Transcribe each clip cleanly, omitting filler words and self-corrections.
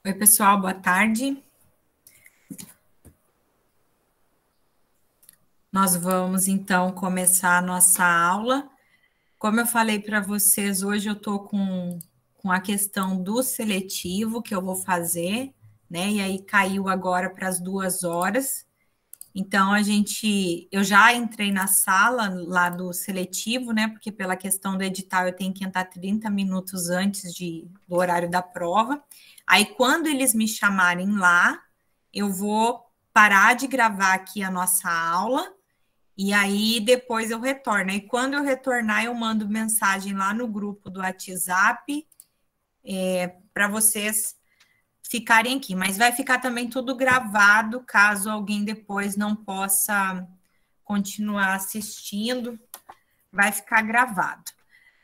Oi, pessoal, boa tarde. Nós vamos então começar a nossa aula. Como eu falei para vocês, hoje eu estou com a questão do seletivo que eu vou fazer, né? E aí caiu agora para as 2 horas. Então eu já entrei na sala lá do seletivo, né? Porque pela questão do edital eu tenho que entrar 30 minutos antes do horário da prova. Aí quando eles me chamarem lá, eu vou parar de gravar aqui a nossa aula e aí depois eu retorno. E quando eu retornar, eu mando mensagem lá no grupo do WhatsApp para vocês ficarem aqui. Mas vai ficar também tudo gravado, caso alguém depois não possa continuar assistindo, vai ficar gravado.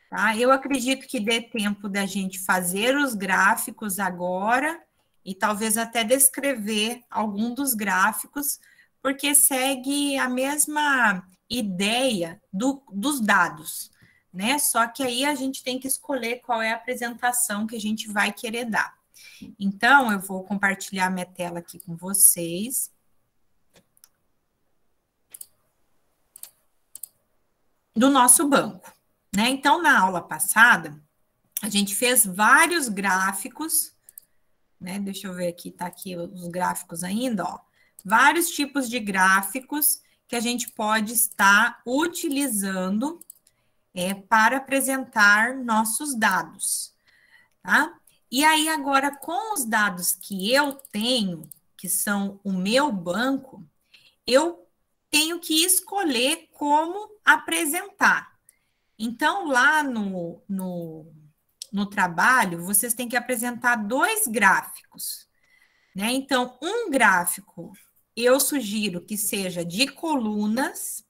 Tá? Eu acredito que dê tempo da gente fazer os gráficos agora e talvez até descrever algum dos gráficos, porque segue a mesma ideia dos dados, né? Só que aí a gente tem que escolher qual é a apresentação que a gente vai querer dar. Então, eu vou compartilhar minha tela aqui com vocês. Do nosso banco, né? Então, na aula passada, a gente fez vários gráficos, né? Deixa eu ver aqui, tá aqui os gráficos ainda, ó. Vários tipos de gráficos que a gente pode estar utilizando para apresentar nossos dados, tá? E aí, agora, com os dados que eu tenho, que são o meu banco, eu tenho que escolher como apresentar. Então, lá no trabalho, vocês têm que apresentar 2 gráficos, né? Então, um gráfico eu sugiro que seja de colunas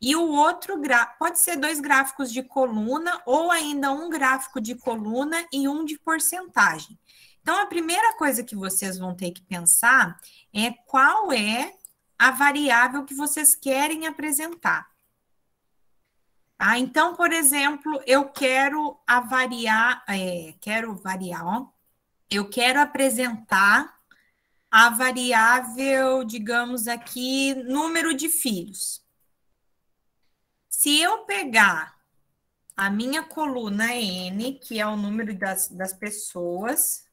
e o outro pode ser 2 gráficos de coluna ou ainda um gráfico de coluna e um de porcentagem. Então, a primeira coisa que vocês vão ter que pensar é qual é a variável que vocês querem apresentar. Ah, então, por exemplo, eu quero ó, eu quero apresentar a variável, digamos aqui, número de filhos. Se eu pegar a minha coluna N, que é o número das pessoas,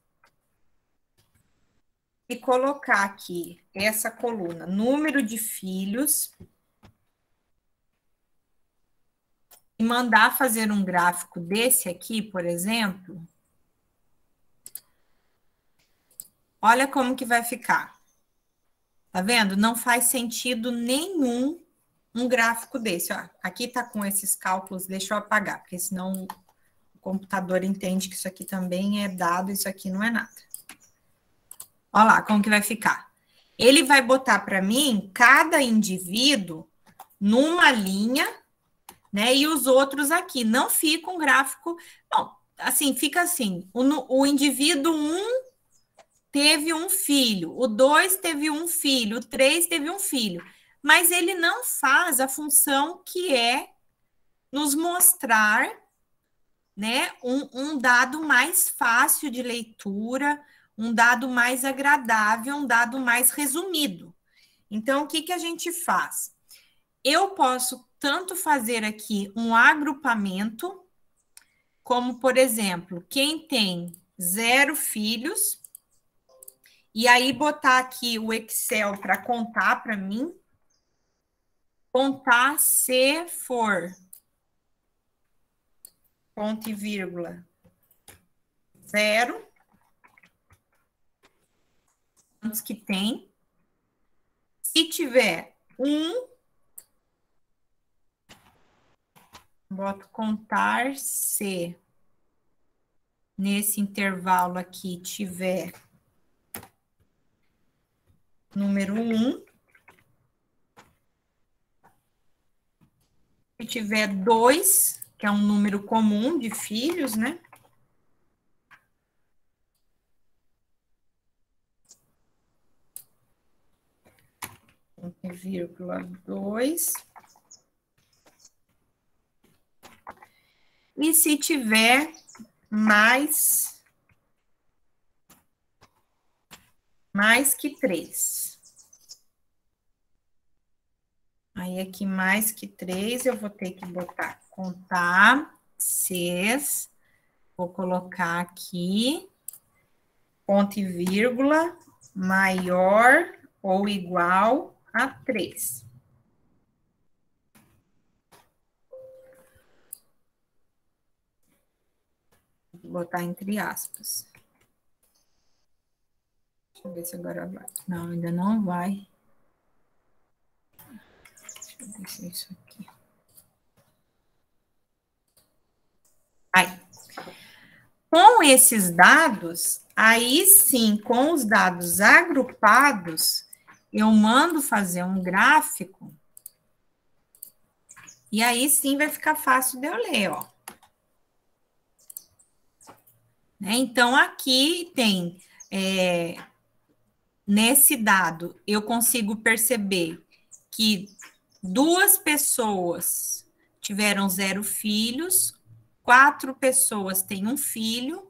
e colocar aqui essa coluna, número de filhos, e mandar fazer um gráfico desse aqui, por exemplo, olha como que vai ficar. Tá vendo? Não faz sentido nenhum um gráfico desse. Ó. Aqui tá com esses cálculos, deixa eu apagar, porque senão o computador entende que isso aqui também é dado, isso aqui não é nada. Olha lá como que vai ficar. Ele vai botar para mim cada indivíduo numa linha, né? E os outros aqui. Não fica um gráfico. Bom, assim, fica assim: o indivíduo 1 teve um filho, o 2 teve um filho, o 3 teve um filho. Mas ele não faz a função que é nos mostrar, né, um dado mais fácil de leitura, um dado mais agradável, um dado mais resumido. Então, o que a gente faz? Eu posso tanto fazer aqui um agrupamento, como, por exemplo, quem tem 0 filhos, e aí botar aqui o Excel para contar para mim, contar se for ponto e vírgula 0, quantos que tem. Se tiver 1, boto contar se nesse intervalo aqui tiver número 1. Se tiver 2, que é um número comum de filhos, né? Vírgula 2. E se tiver mais mais que 3. Aí, aqui, mais que 3, eu vou ter que botar, contar, 6. Vou colocar aqui, ponto e vírgula, maior ou igual a 3. Vou botar entre aspas. Deixa eu ver se agora vai. Não, ainda não vai. Deixa eu deixar isso aqui. Aí. Com esses dados, aí sim, com os dados agrupados, eu mando fazer um gráfico. E aí sim vai ficar fácil de eu ler, ó. Então, aqui tem, nesse dado, eu consigo perceber que 2 pessoas tiveram 0 filhos, 4 pessoas têm 1 filho,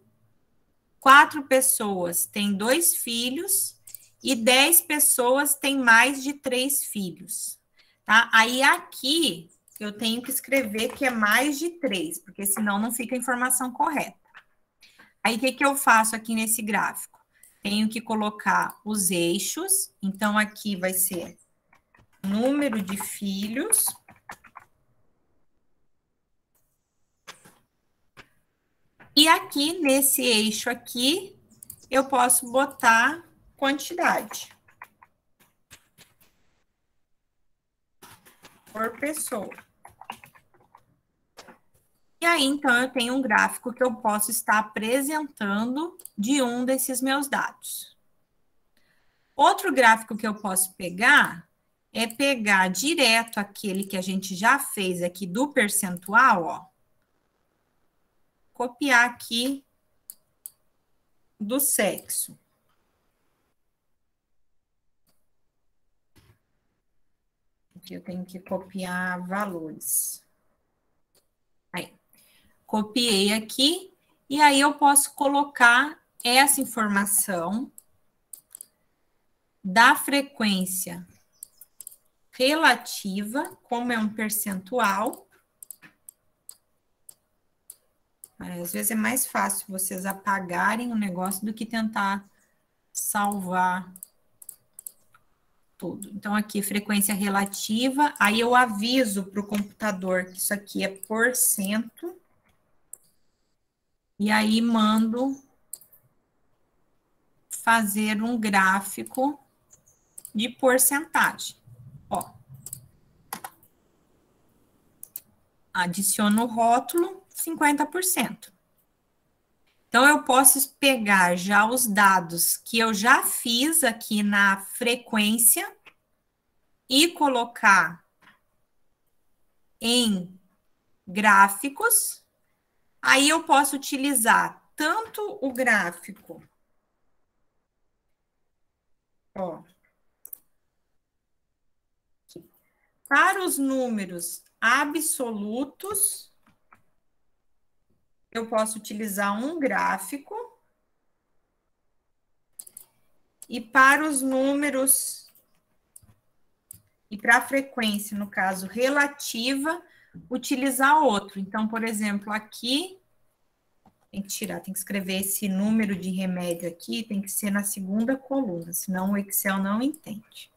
4 pessoas têm 2 filhos e 10 pessoas têm mais de 3 filhos. Tá? Aí aqui eu tenho que escrever que é mais de 3, porque senão não fica a informação correta. Aí, o que eu faço aqui nesse gráfico? Tenho que colocar os eixos. Então, aqui vai ser número de filhos. E aqui, nesse eixo aqui, eu posso botar quantidade. Por pessoa. E aí, então, eu tenho um gráfico que eu posso estar apresentando de um desses meus dados. Outro gráfico que eu posso pegar é pegar direto aquele que a gente já fez aqui do percentual, ó. Copiar aqui do sexo. Aqui eu tenho que copiar valores. Aí, copiei aqui, e aí eu posso colocar essa informação da frequência relativa, como é um percentual. Às vezes é mais fácil vocês apagarem o negócio do que tentar salvar tudo. Então, aqui, frequência relativa, aí eu aviso para o computador que isso aqui é porcento, e aí mando fazer um gráfico de porcentagem. Ó. Adiciono o rótulo, 50%. Então, eu posso pegar já os dados que eu já fiz aqui na frequência e colocar em gráficos. Aí eu posso utilizar tanto o gráfico, ó, para os números absolutos, eu posso utilizar um gráfico. E para os números, e para a frequência, no caso, relativa, utilizar outro. Então, por exemplo, aqui, tem que tirar, tem que escrever esse número de remédio aqui, tem que ser na segunda coluna, senão o Excel não entende.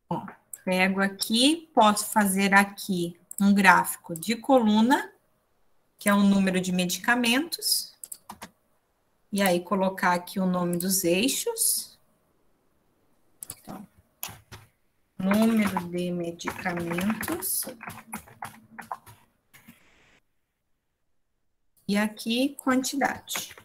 Ó, pego aqui, posso fazer aqui um gráfico de coluna, que é o número de medicamentos, e aí colocar aqui o nome dos eixos. Então, número de medicamentos. E aqui, quantidade.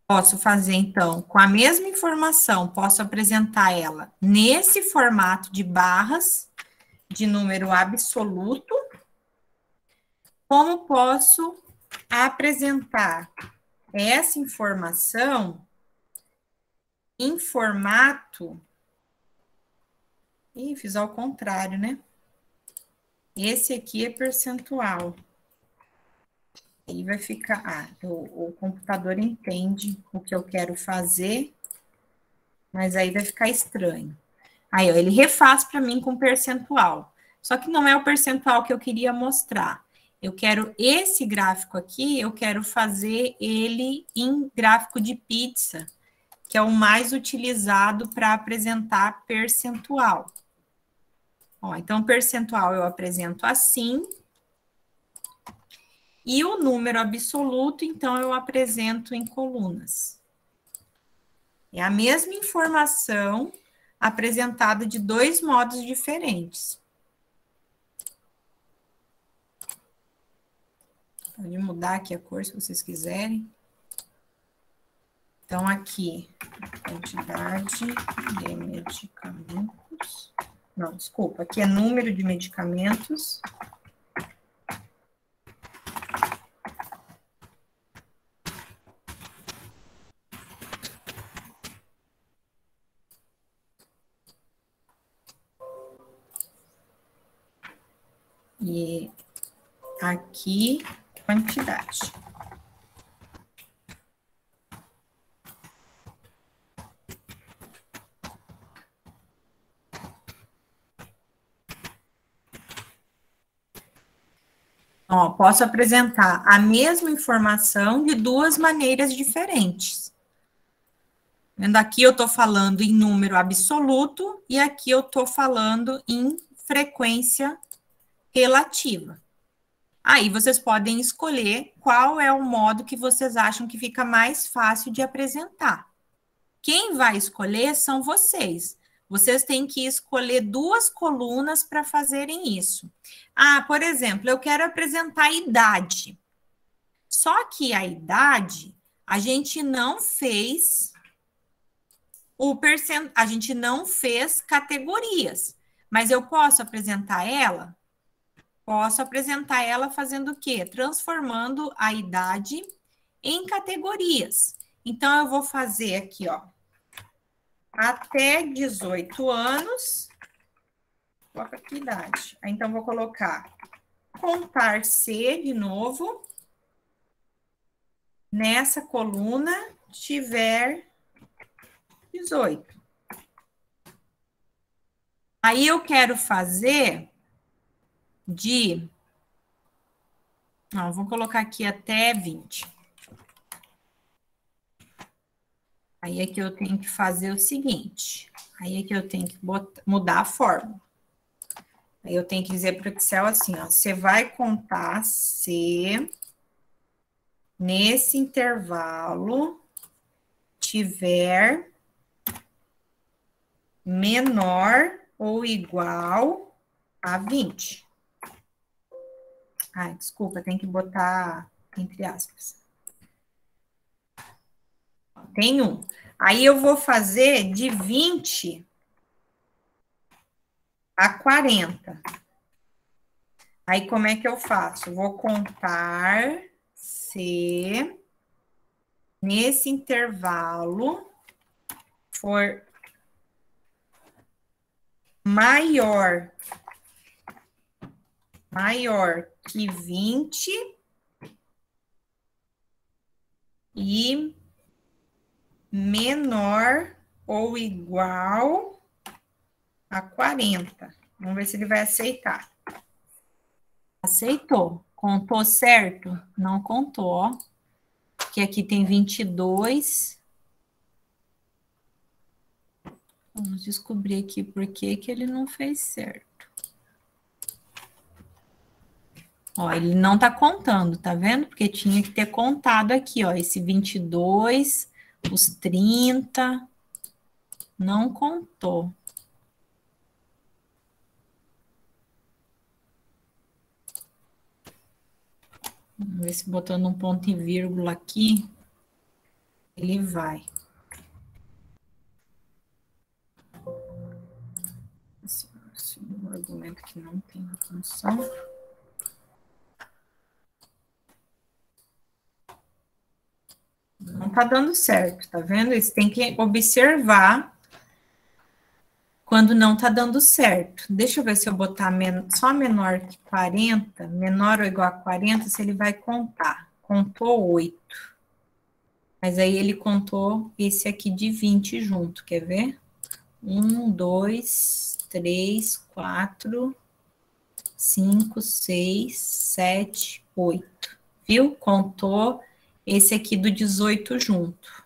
Posso fazer, então, com a mesma informação, posso apresentar ela nesse formato de barras, de número absoluto, como posso apresentar essa informação em formato... Ih, fiz ao contrário, né? Esse aqui é percentual. Aí vai ficar... o computador entende o que eu quero fazer, mas aí vai ficar estranho. Aí, ó, ele refaz para mim com percentual. Só que não é o percentual que eu queria mostrar. Eu quero esse gráfico aqui, eu quero fazer ele em gráfico de pizza, que é o mais utilizado para apresentar percentual. Ó, então, percentual eu apresento assim. E o número absoluto, então, eu apresento em colunas. É a mesma informação apresentada de dois modos diferentes. Pode mudar aqui a cor, se vocês quiserem. Então, aqui, quantidade de medicamentos. Não, desculpa, aqui é número de medicamentos. E aqui, quantidade. Ó, posso apresentar a mesma informação de duas maneiras diferentes. Vendo aqui eu estou falando em número absoluto e aqui eu estou falando em frequência relativa. Aí vocês podem escolher qual é o modo que vocês acham que fica mais fácil de apresentar. Quem vai escolher são vocês. Vocês têm que escolher duas colunas para fazerem isso. Ah, por exemplo, eu quero apresentar a idade. Só que a idade, a gente não fez a gente não fez categorias. Mas eu posso apresentar ela? Posso apresentar ela fazendo o quê? Transformando a idade em categorias. Então, eu vou fazer aqui, ó, até 18 anos, coloca aqui idade. Então, vou colocar contar C de novo. Nessa coluna, tiver 18. Aí, eu quero fazer não, vou colocar aqui até 20. Aí, aqui eu tenho que fazer o seguinte. Aí, aqui eu tenho que mudar a fórmula. Aí, eu tenho que dizer para o Excel assim, ó. Você vai contar se nesse intervalo tiver menor ou igual a 20. Ai, desculpa, tem que botar entre aspas. Tem um. Aí eu vou fazer de 20 a 40. Aí como é que eu faço? Vou contar se nesse intervalo for maior que 20 e menor ou igual a 40. Vamos ver se ele vai aceitar. Aceitou. Contou certo? Não contou, ó. Que aqui tem 22. Vamos descobrir aqui por que ele não fez certo. Ó, ele não tá contando, tá vendo? Porque tinha que ter contado aqui, ó, esse 22, os 30, não contou. Vamos ver se botando um ponto e vírgula aqui, ele vai. Esse é um argumento que não tem função. Não tá dando certo, tá vendo? Você tem que observar quando não tá dando certo. Deixa eu ver se eu botar só menor que 40, menor ou igual a 40, se ele vai contar. contou 8. Mas aí ele contou esse aqui de 20 junto, quer ver? 1, 2, 3, 4, 5, 6, 7, 8. Viu? Contou esse aqui do 18 junto.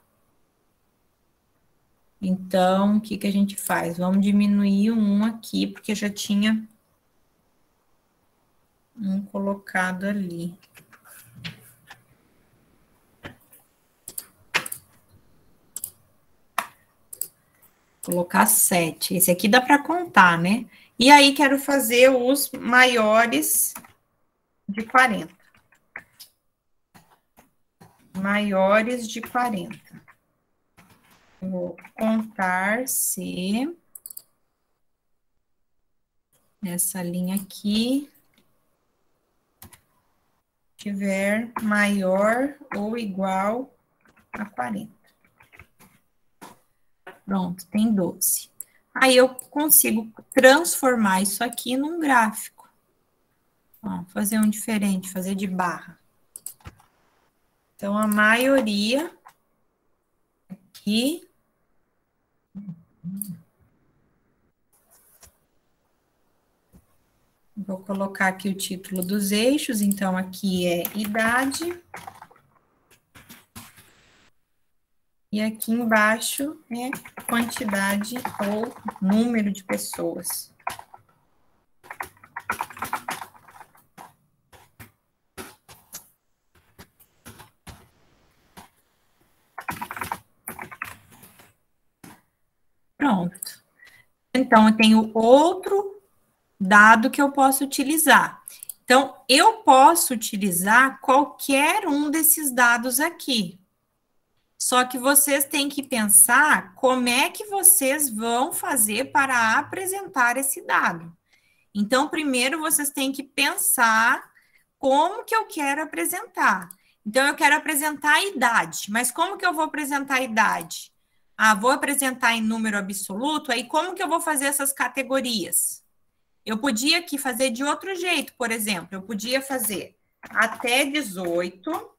Então, o que que a gente faz? Vamos diminuir um aqui, porque já tinha um colocado ali. Colocar 7. Esse aqui dá para contar, né? E aí, quero fazer os maiores de 40. Maiores de 40. Vou contar se nessa linha aqui tiver maior ou igual a 40. Pronto, tem 12. Aí eu consigo transformar isso aqui num gráfico. Ó, fazer um diferente, fazer de barra. Então, a maioria aqui vou colocar aqui o título dos eixos, então aqui é idade. E aqui embaixo é quantidade ou número de pessoas. Pronto. Então, eu tenho outro dado que eu posso utilizar. Então, eu posso utilizar qualquer um desses dados aqui. Só que vocês têm que pensar como é que vocês vão fazer para apresentar esse dado. Então, primeiro vocês têm que pensar como que eu quero apresentar. Então, eu quero apresentar a idade, mas como que eu vou apresentar a idade? Ah, vou apresentar em número absoluto, aí como que eu vou fazer essas categorias? Eu podia aqui fazer de outro jeito, por exemplo, eu podia fazer até 18,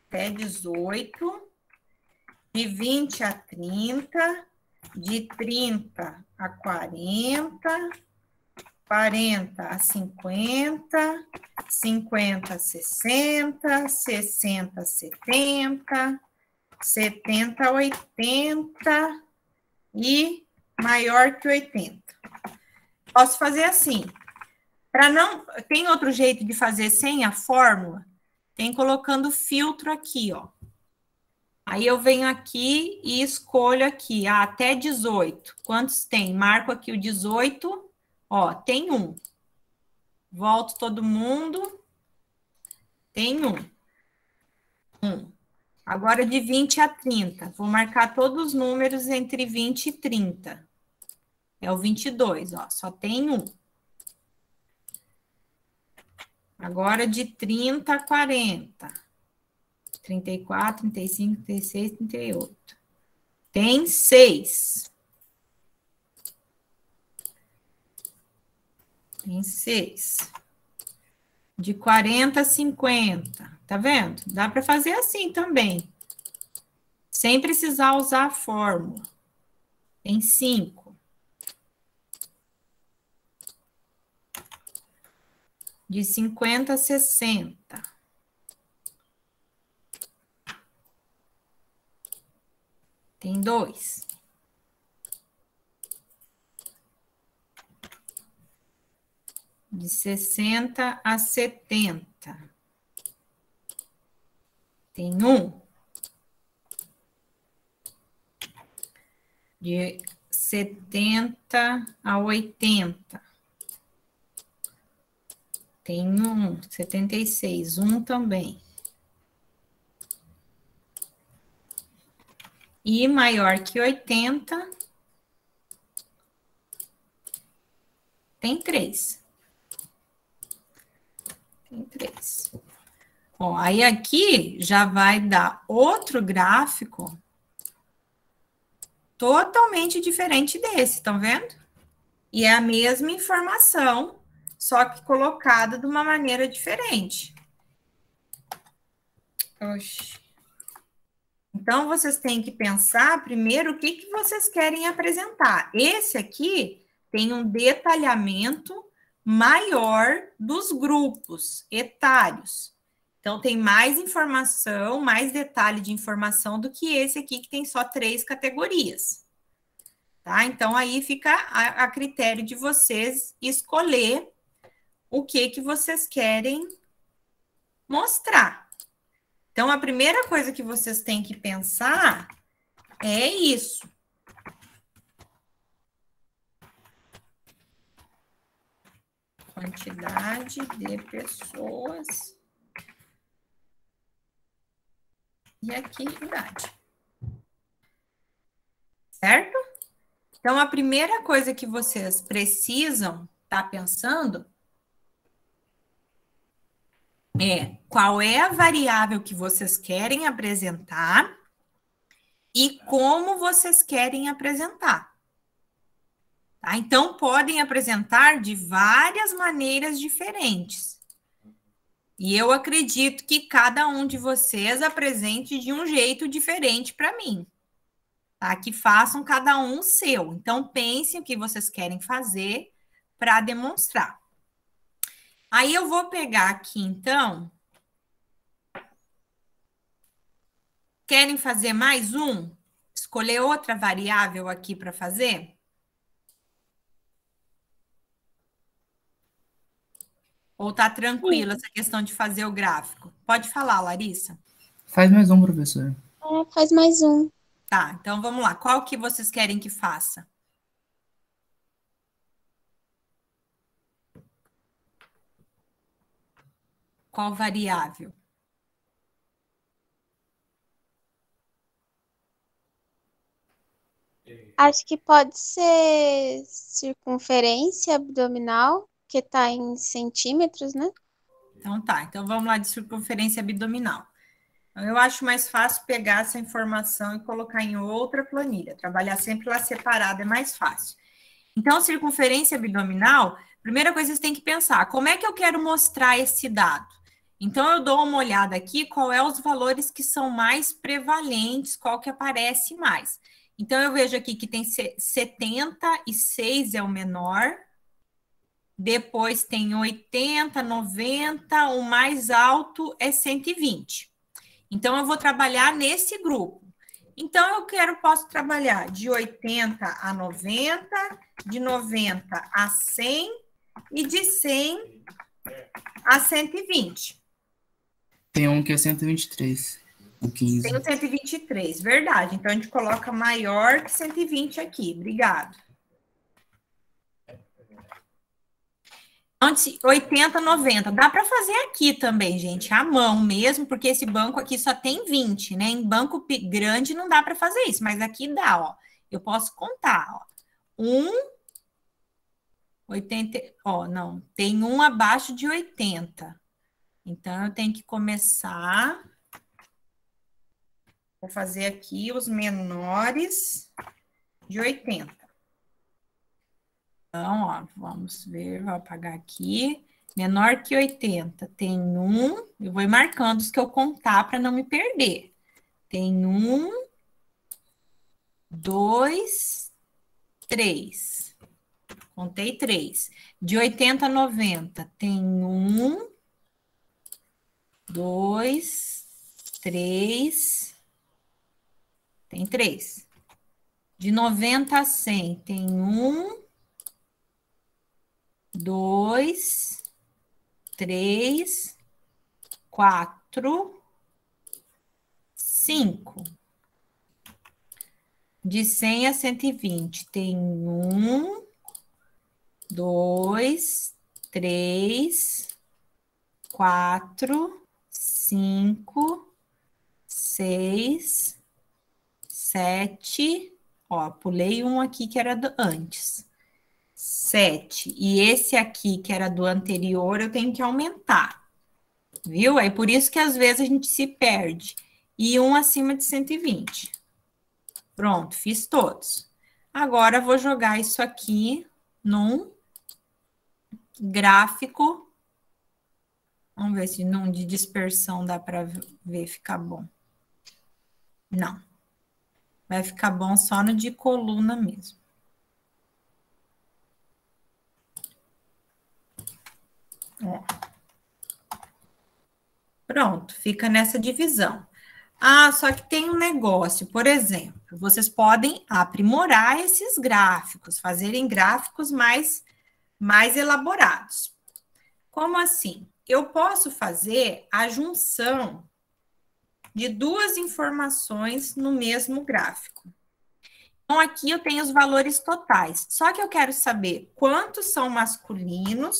até 18, de 20 a 30, de 30 a 40, 40 a 50, 50 a 60, 60 a 70, 70 a 80 e maior que 80. Posso fazer assim. Para não, tem outro jeito de fazer sem a fórmula? Tem colocando filtro aqui, ó. Aí eu venho aqui e escolho aqui, até 18. Quantos tem? Marco aqui o 18, ó, tem 1. Volto todo mundo, tem 1. 1. Agora de 20 a 30, vou marcar todos os números entre 20 e 30. É o 22, ó, só tem 1. Agora de 30 a 40. 34, 35, 36, 38. Tem 6. Tem 6. De 40 a 50. Tá vendo? Dá para fazer assim também. Sem precisar usar a fórmula. Tem 5. De 50 a 60. Tem 2. De 60 a 70. Tem 1. De 70 a 80. Tem 1. 76. 1 também. E maior que 80, tem 3. Tem 3. Ó, aí aqui já vai dar outro gráfico totalmente diferente desse, estão vendo? E é a mesma informação só que colocada de uma maneira diferente. Oxi. Então, vocês têm que pensar primeiro o que vocês querem apresentar. Esse aqui tem um detalhamento maior dos grupos etários. Então, tem mais informação, mais detalhe de informação do que esse aqui, que tem só 3 categorias. Tá? Então, aí fica a critério de vocês escolher o que vocês querem mostrar. Então, a primeira coisa que vocês têm que pensar é isso. Quantidade de pessoas e aqui idade. Certo? Então, a primeira coisa que vocês precisam estar pensando é qual é a variável que vocês querem apresentar e como vocês querem apresentar. Tá? Então, podem apresentar de várias maneiras diferentes. E eu acredito que cada um de vocês apresente de um jeito diferente para mim. Tá? Que façam cada um o seu. Então, pensem o que vocês querem fazer para demonstrar. Aí, eu vou pegar aqui, então. Querem fazer mais um? Escolher outra variável aqui para fazer? Ou tá tranquilo essa questão de fazer o gráfico? Pode falar, Larissa. Faz mais um, professor. Faz mais um. Tá, então vamos lá. Qual que vocês querem que faça? Qual variável? Acho que pode ser circunferência abdominal, que está em centímetros, né? Então tá, então vamos lá de circunferência abdominal. Eu acho mais fácil pegar essa informação e colocar em outra planilha. Trabalhar sempre lá separado é mais fácil. Então, circunferência abdominal, primeira coisa que vocês têm que pensar, como é que eu quero mostrar esse dado? Então, eu dou uma olhada aqui, qual é os valores que são mais prevalentes, qual que aparece mais. Então, eu vejo aqui que tem 76 é o menor, depois tem 80, 90, o mais alto é 120. Então, eu vou trabalhar nesse grupo. Então, posso trabalhar de 80 a 90, de 90 a 100 e de 100 a 120. Tem um que é 123, o 15. Tem o 123, verdade. Então, a gente coloca maior que 120 aqui. Obrigado. 80, 90. Dá para fazer aqui também, gente, à mão mesmo, porque esse banco aqui só tem 20, né? Em banco grande não dá para fazer isso, mas aqui dá, ó. Eu posso contar, ó. 80, ó, não, tem um abaixo de 80. Então, eu tenho que começar. Vou fazer aqui os menores de 80. Então, ó, vamos ver, vou apagar aqui. Menor que 80, tem um. Eu vou ir marcando os que eu contar para não me perder. Tem 1, 2, 3. Contei 3. De 80 a 90, tem 1, 2, 3. Tem 3. De 90 a 100, tem 1, 2, 3, 4, 5. De 100 a 120, tem 1, 2, 3, 4, 5, 6, 7. Ó, pulei um aqui que era antes. 7. E esse aqui, que era do anterior, eu tenho que aumentar. Viu? É por isso que às vezes a gente se perde. E um acima de 120. Pronto, fiz todos. Agora, vou jogar isso aqui num gráfico. Vamos ver se não de dispersão dá para ver ficar bom. Não. Vai ficar bom só no de coluna mesmo. Ó. Pronto, fica nessa divisão. Ah, só que tem um negócio, por exemplo, vocês podem aprimorar esses gráficos, fazerem gráficos mais elaborados. Como assim? Eu posso fazer a junção de duas informações no mesmo gráfico. Então, aqui eu tenho os valores totais. Só que eu quero saber quantos são masculinos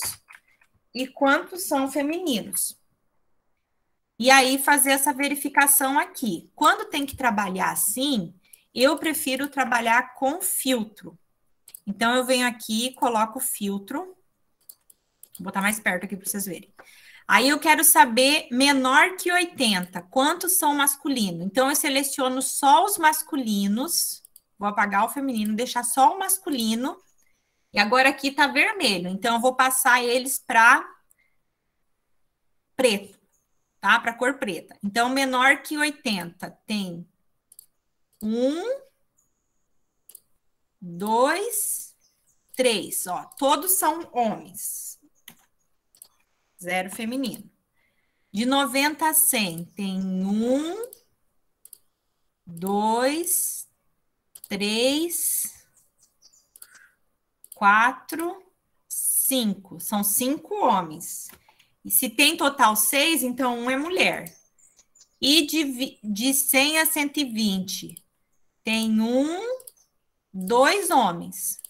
e quantos são femininos. E aí, fazer essa verificação aqui. Quando tem que trabalhar assim, eu prefiro trabalhar com filtro. Então, eu venho aqui e coloco o filtro. Vou botar mais perto aqui para vocês verem. Aí, eu quero saber menor que 80. Quantos são masculinos? Então, eu seleciono só os masculinos. Vou apagar o feminino, deixar só o masculino. E agora aqui tá vermelho. Então, eu vou passar eles para preto, tá? Para cor preta. Então, menor que 80 tem 1, 2, 3. Ó, todos são homens. 0 feminino. De 90 a 100 tem 1, 2, 3, 4, 5. São 5 homens. E se tem total 6, então 1 é mulher. E de 100 a 120, tem 1, 2 homens.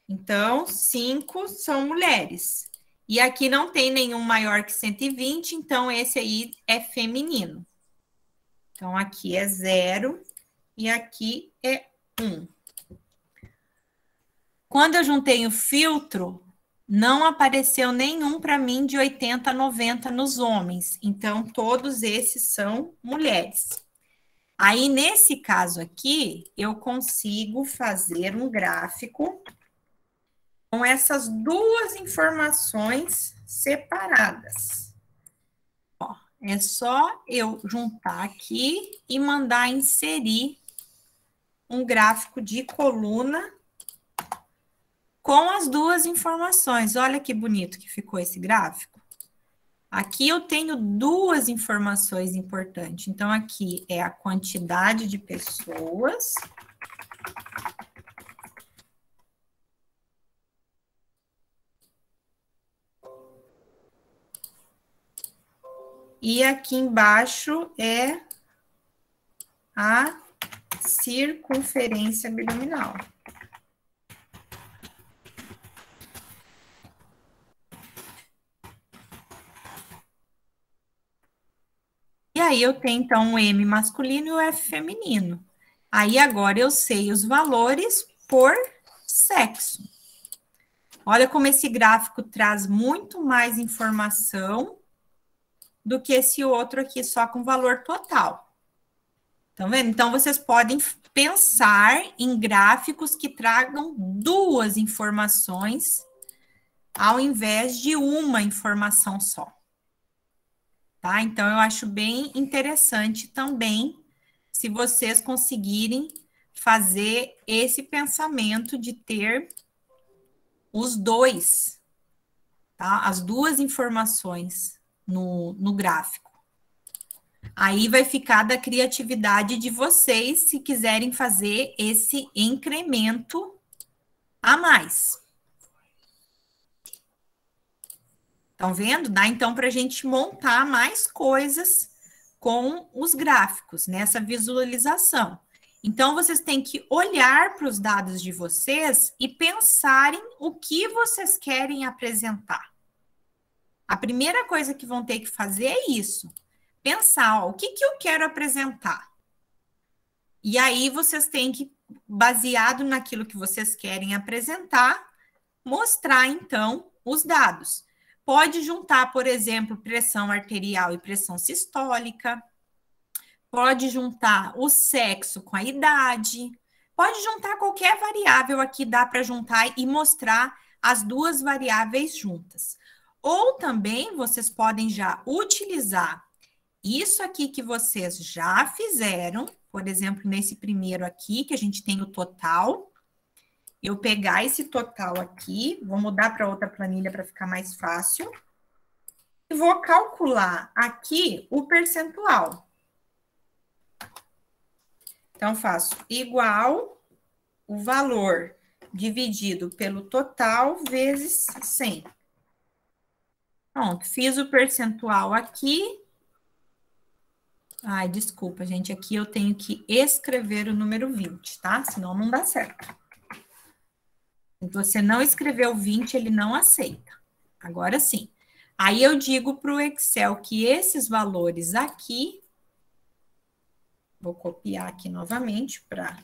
Então, 5 são mulheres. E aqui não tem nenhum maior que 120, então esse aí é feminino. Então, aqui é 0 e aqui é 1. Quando eu juntei o filtro, não apareceu nenhum para mim de 80 a 90 nos homens. Então, todos esses são mulheres. Aí, nesse caso aqui, eu consigo fazer um gráfico com essas duas informações separadas. Ó, é só eu juntar aqui e mandar inserir um gráfico de coluna com as duas informações. Olha que bonito que ficou esse gráfico. Aqui eu tenho duas informações importantes. Então, aqui é a quantidade de pessoas. E aqui embaixo é a circunferência abdominal. E aí eu tenho, então, o M masculino e o F feminino. Aí agora eu sei os valores por sexo. Olha como esse gráfico traz muito mais informação do que esse outro aqui, só com valor total. Estão vendo? Então, vocês podem pensar em gráficos que tragam duas informações ao invés de uma informação só. Tá? Então, eu acho bem interessante também se vocês conseguirem fazer esse pensamento de ter os dois, tá? As duas informações no gráfico. Aí vai ficar da criatividade de vocês se quiserem fazer esse incremento a mais. Estão vendo? Dá então para a gente montar mais coisas com os gráficos nessa visualização. Então, vocês têm que olhar para os dados de vocês e pensarem o que vocês querem apresentar. A primeira coisa que vão ter que fazer é isso. Pensar, ó, o que eu quero apresentar? E aí, vocês têm que, baseado naquilo que vocês querem apresentar, mostrar, então, os dados. Pode juntar, por exemplo, pressão arterial e pressão sistólica. Pode juntar o sexo com a idade. Pode juntar qualquer variável aqui, dá para juntar e mostrar as duas variáveis juntas. Ou também vocês podem já utilizar isso aqui que vocês já fizeram, por exemplo, nesse primeiro aqui, que a gente tem o total. Eu pegar esse total aqui, vou mudar para outra planilha para ficar mais fácil. E vou calcular aqui o percentual. Então, faço igual o valor dividido pelo total vezes 100. Pronto, fiz o percentual aqui. Ai, desculpa, gente, aqui eu tenho que escrever o número 20, tá? Senão não dá certo. Se você não escreveu 20, ele não aceita. Agora sim. Aí eu digo para o Excel que esses valores aqui, vou copiar aqui novamente para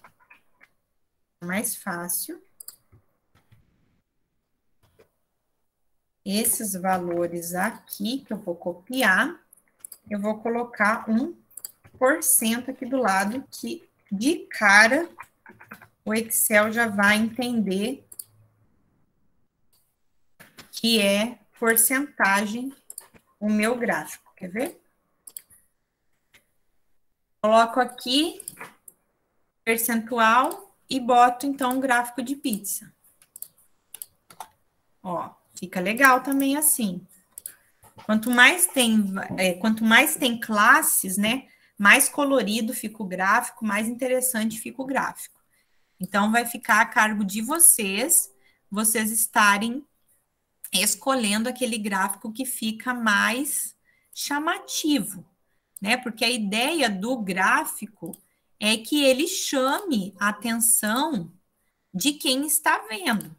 mais fácil. Esses valores aqui que eu vou copiar, eu vou colocar 1% aqui do lado, que de cara o Excel já vai entender que é porcentagem o meu gráfico. Quer ver? Coloco aqui percentual e boto, então, um gráfico de pizza. Ó, fica legal também assim. Quanto mais tem classes, né, mais colorido fica o gráfico, mais interessante fica o gráfico. Então, vai ficar a cargo de vocês estarem escolhendo aquele gráfico que fica mais chamativo, né? Porque a ideia do gráfico é que ele chame a atenção de quem está vendo.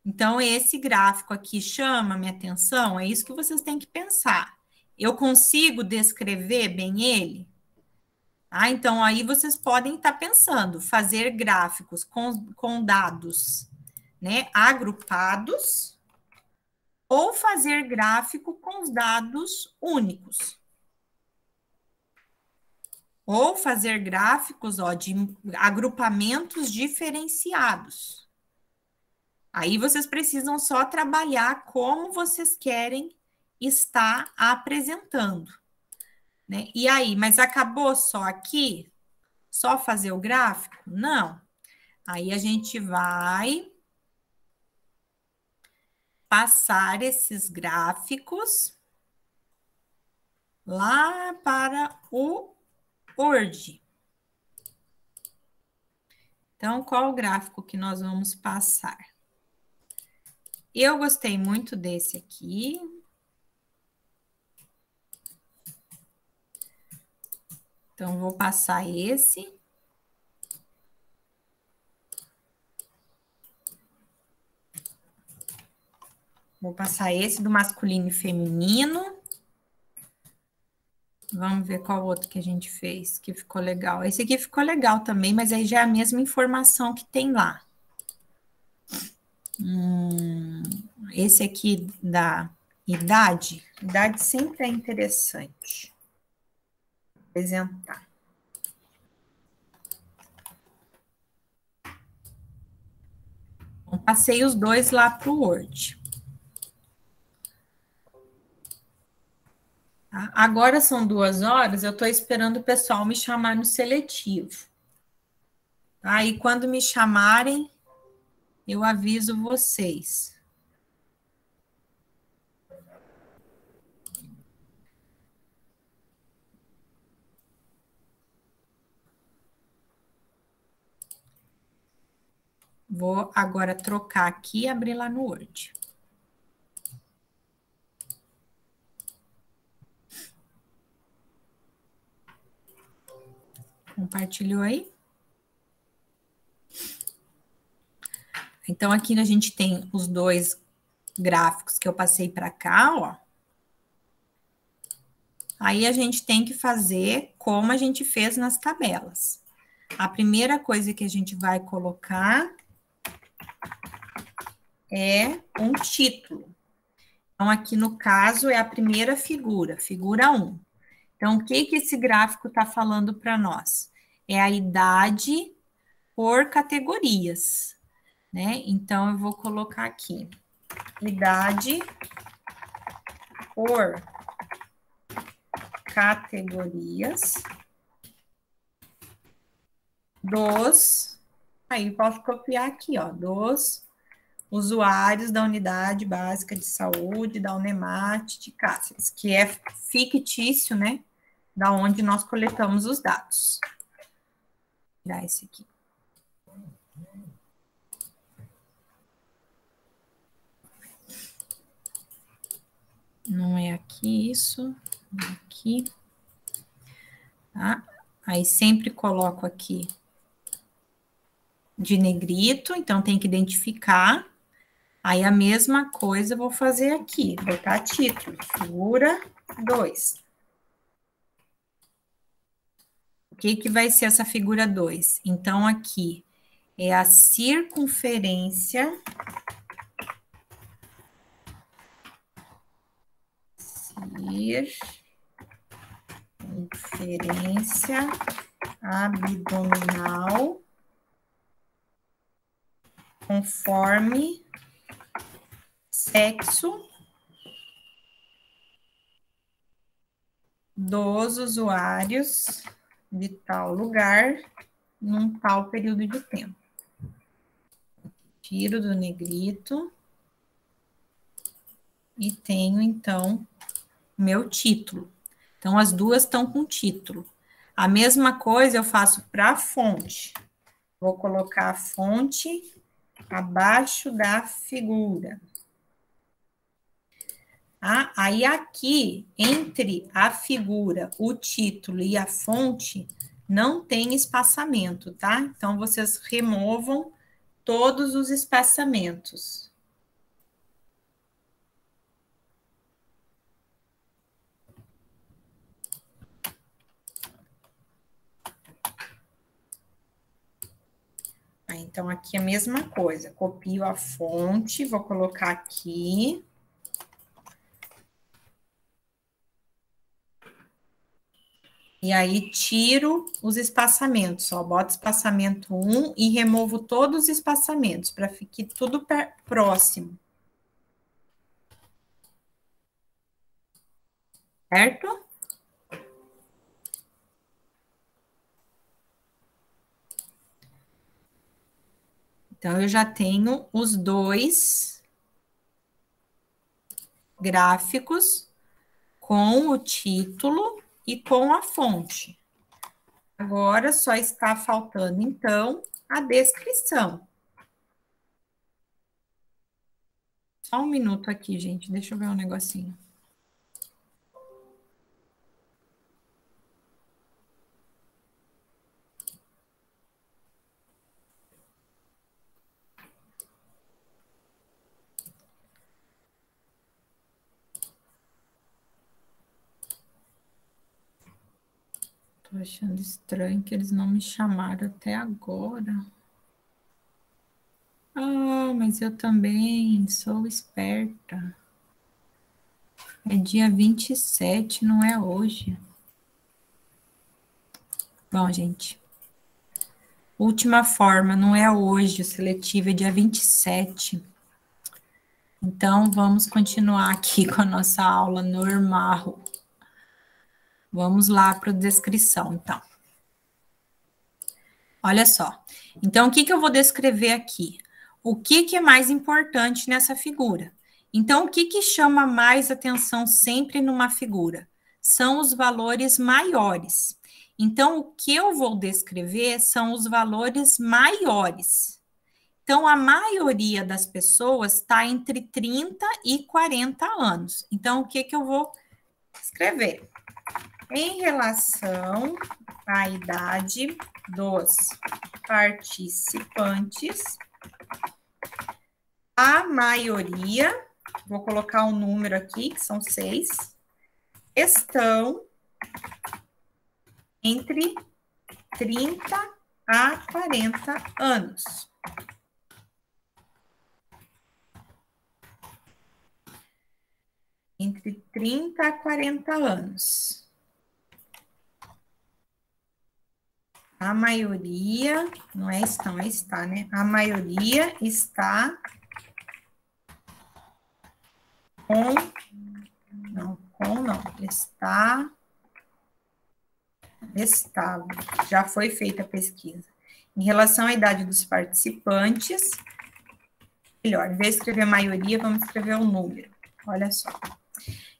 Então, esse gráfico aqui chama a minha atenção, é isso que vocês têm que pensar. Eu consigo descrever bem ele? Então, aí vocês podem estar pensando, fazer gráficos com dados, né, agrupados, ou fazer gráfico com os dados únicos. Ou fazer gráficos, ó, de agrupamentos diferenciados. Aí vocês precisam só trabalhar como vocês querem estar apresentando, né? E aí, mas acabou só aqui? Só fazer o gráfico? Não. Aí a gente vai passar esses gráficos lá para o Word. Então, qual o gráfico que nós vamos passar? Eu gostei muito desse aqui. Então, vou passar esse. Vou passar esse do masculino e feminino. Vamos ver qual outro que a gente fez, que ficou legal. Esse aqui ficou legal também, mas aí já é a mesma informação que tem lá. Esse aqui da idade. Idade sempre é interessante. Apresentar. Então, passei os dois lá para o Word. Tá? Agora são 2 horas, eu estou esperando o pessoal me chamar no seletivo. Aí, quando me chamarem, eu aviso vocês. Vou agora trocar aqui e abrir lá no Word. Compartilhou aí? Então, aqui a gente tem os dois gráficos que eu passei para cá, ó. Aí a gente tem que fazer como a gente fez nas tabelas. A primeira coisa que a gente vai colocar é um título. Então, aqui no caso é a primeira figura, figura 1. Então, o que esse gráfico está falando para nós? É a idade por categorias. né? Então, eu vou colocar aqui, idade por categorias dos, aí posso copiar aqui, ó, dos usuários da unidade básica de saúde, da Unemate de Cáceres, que é fictício, né? Da onde nós coletamos os dados. Vou tirar esse aqui. Não é aqui isso, é aqui. Tá? Aí sempre coloco aqui de negrito, então tem que identificar. Aí a mesma coisa eu vou fazer aqui, botar título, figura 2. O que que vai ser essa figura 2? Então, aqui é a circunferência abdominal conforme sexo dos usuários de tal lugar num tal período de tempo. Tiro do negrito e tenho, então, meu título. Então, as duas estão com título. A mesma coisa eu faço para a fonte. Vou colocar a fonte abaixo da figura. Ah, aí aqui, entre a figura, o título e a fonte, não tem espaçamento, tá? Então, vocês removam todos os espaçamentos. Então, aqui é a mesma coisa. Copio a fonte, vou colocar aqui. E aí, tiro os espaçamentos, ó. Boto espaçamento 1 e removo todos os espaçamentos, para ficar tudo próximo. Certo? Então, eu já tenho os dois gráficos com o título e com a fonte. Agora, só está faltando, então, a descrição. Só um minuto aqui, gente. Deixa eu ver um negocinho. Tô achando estranho que eles não me chamaram até agora. Ah, mas eu também sou esperta. É dia 27, não é hoje. Bom, gente. Última forma, não é hoje, o seletivo é dia 27. Então, vamos continuar aqui com a nossa aula normal. Vamos lá para a descrição, então. Olha só. Então, o que que eu vou descrever aqui? O que que é mais importante nessa figura? Então, o que que chama mais atenção sempre numa figura? São os valores maiores. Então, o que eu vou descrever são os valores maiores. Então, a maioria das pessoas está entre 30 e 40 anos. Então, o que que eu vou escrever? Em relação à idade dos participantes, a maioria, vou colocar um número aqui, que são 6, estão entre 30 a 40 anos. Entre 30 a 40 anos. A maioria, não é estão, é está, né? A maioria está com, não, está estável. Já foi feita a pesquisa. Em relação à idade dos participantes, melhor, em vez de escrever maioria, vamos escrever o número. Olha só.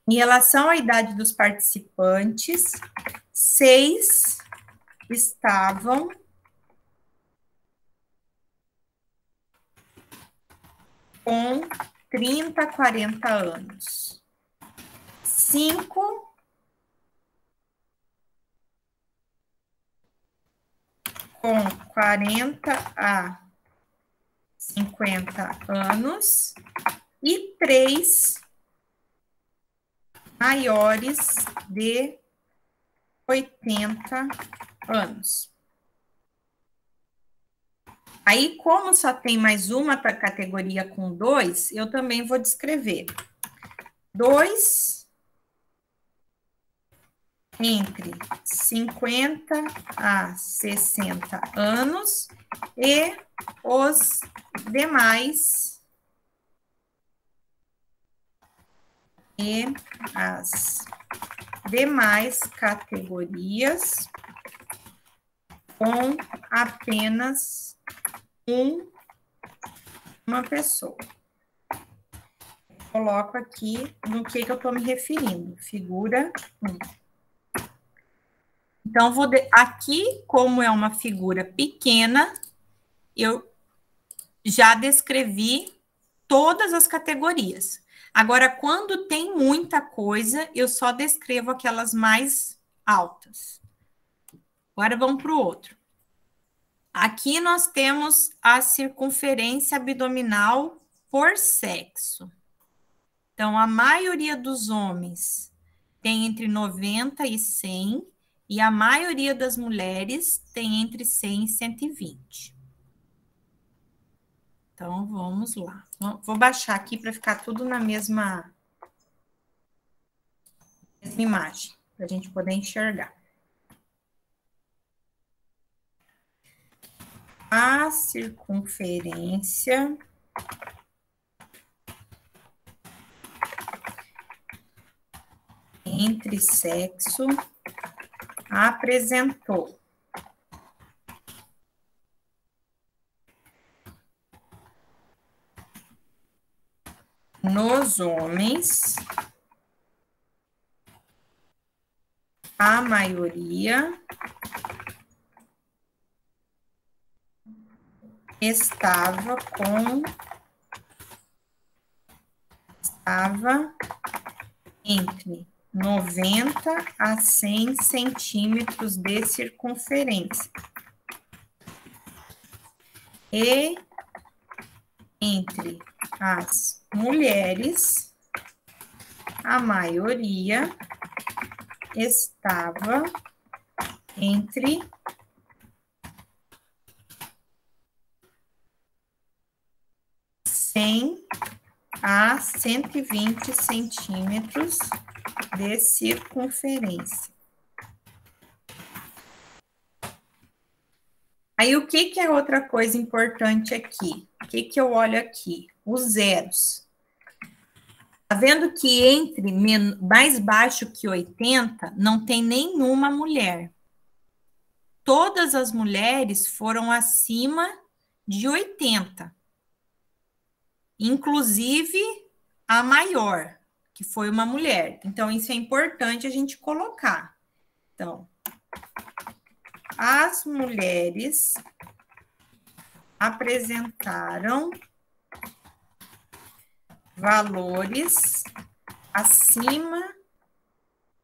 Em relação à idade dos participantes, 6 estavam com 30 a 40 anos. 5 com 40 a 50 anos e 3 maiores de 80 anos. Aí, como só tem mais uma categoria com 2, eu também vou descrever. 2 entre 50 a 60 anos e os demais e as demais categorias com apenas uma pessoa. Coloco aqui no que eu estou me referindo. Figura 1. Então, aqui, como é uma figura pequena, eu já descrevi todas as categorias. Agora, quando tem muita coisa, eu só descrevo aquelas mais altas. Agora, vamos para o outro. Aqui nós temos a circunferência abdominal por sexo. Então, a maioria dos homens tem entre 90 e 100, e a maioria das mulheres tem entre 100 e 120. Então, vamos lá. Vou baixar aqui para ficar tudo na mesma imagem, para a gente poder enxergar. A circunferência entre sexo apresentou nos homens a maioria estava entre 90 a 100 centímetros de circunferência. E entre as mulheres, a maioria estava entre 100 a 120 centímetros de circunferência. Aí, o que é outra coisa importante aqui? O que eu olho aqui? Os zeros. Tá vendo que entre mais baixo que 80, não tem nenhuma mulher. Todas as mulheres foram acima de 80. Inclusive a maior, que foi uma mulher. Então, isso é importante a gente colocar. Então, as mulheres apresentaram valores acima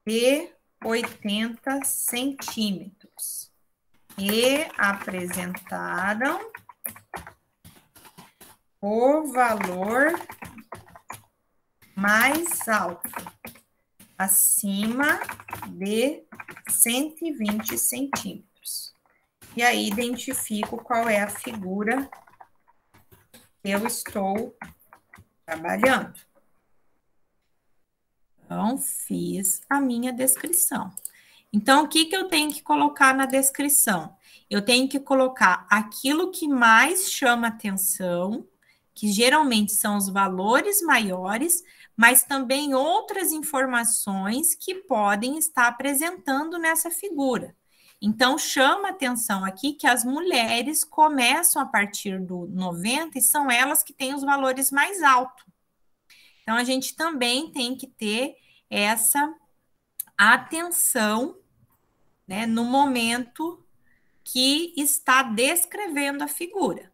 de 80 centímetros e apresentaram o valor mais alto, acima de 120 centímetros. E aí, identifico qual é a figura que eu estou trabalhando. Então, fiz a minha descrição. Então, o que que eu tenho que colocar na descrição? Eu tenho que colocar aquilo que mais chama atenção, que geralmente são os valores maiores, mas também outras informações que podem estar apresentando nessa figura. Então, chama atenção aqui que as mulheres começam a partir do 90 e são elas que têm os valores mais altos. Então, a gente também tem que ter essa atenção, né, no momento que está descrevendo a figura.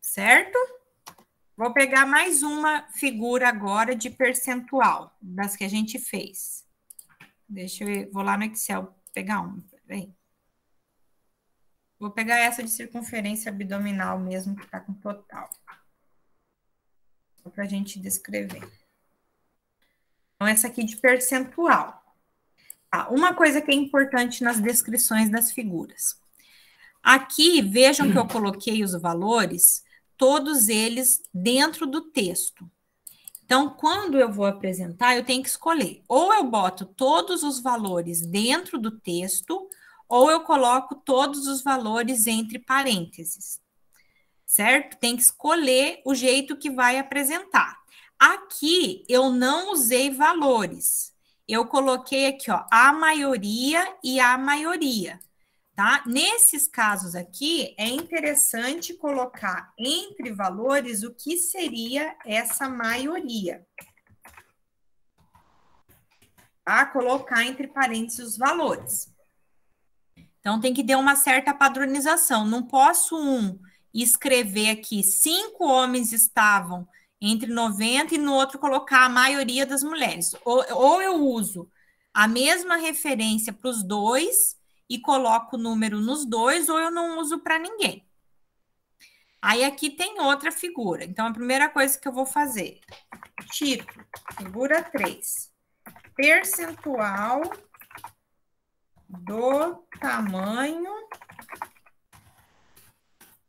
Certo? Vou pegar mais uma figura agora de percentual, das que a gente fez. Deixa eu vou lá no Excel pegar uma. Peraí. Vou pegar essa de circunferência abdominal mesmo, que está com total. Só para a gente descrever. Então, essa aqui de percentual. Uma coisa que é importante nas descrições das figuras. Aqui, vejam que eu coloquei os valores, todos eles dentro do texto. Então, quando eu vou apresentar, eu tenho que escolher. Ou eu boto todos os valores dentro do texto, ou eu coloco todos os valores entre parênteses. Certo? Tem que escolher o jeito que vai apresentar. Aqui, eu não usei valores. Eu coloquei aqui, ó, a maioria e a maioria. Tá? Nesses casos aqui, é interessante colocar entre valores o que seria essa maioria. Tá? Colocar entre parênteses os valores. Então, tem que ter uma certa padronização. Não posso escrever aqui 5 homens estavam entre 90 e no outro colocar a maioria das mulheres. Ou eu uso a mesma referência para os dois e coloco o número nos dois, ou eu não uso para ninguém. Aí aqui tem outra figura. Então, a primeira coisa que eu vou fazer, título, figura 3, percentual do tamanho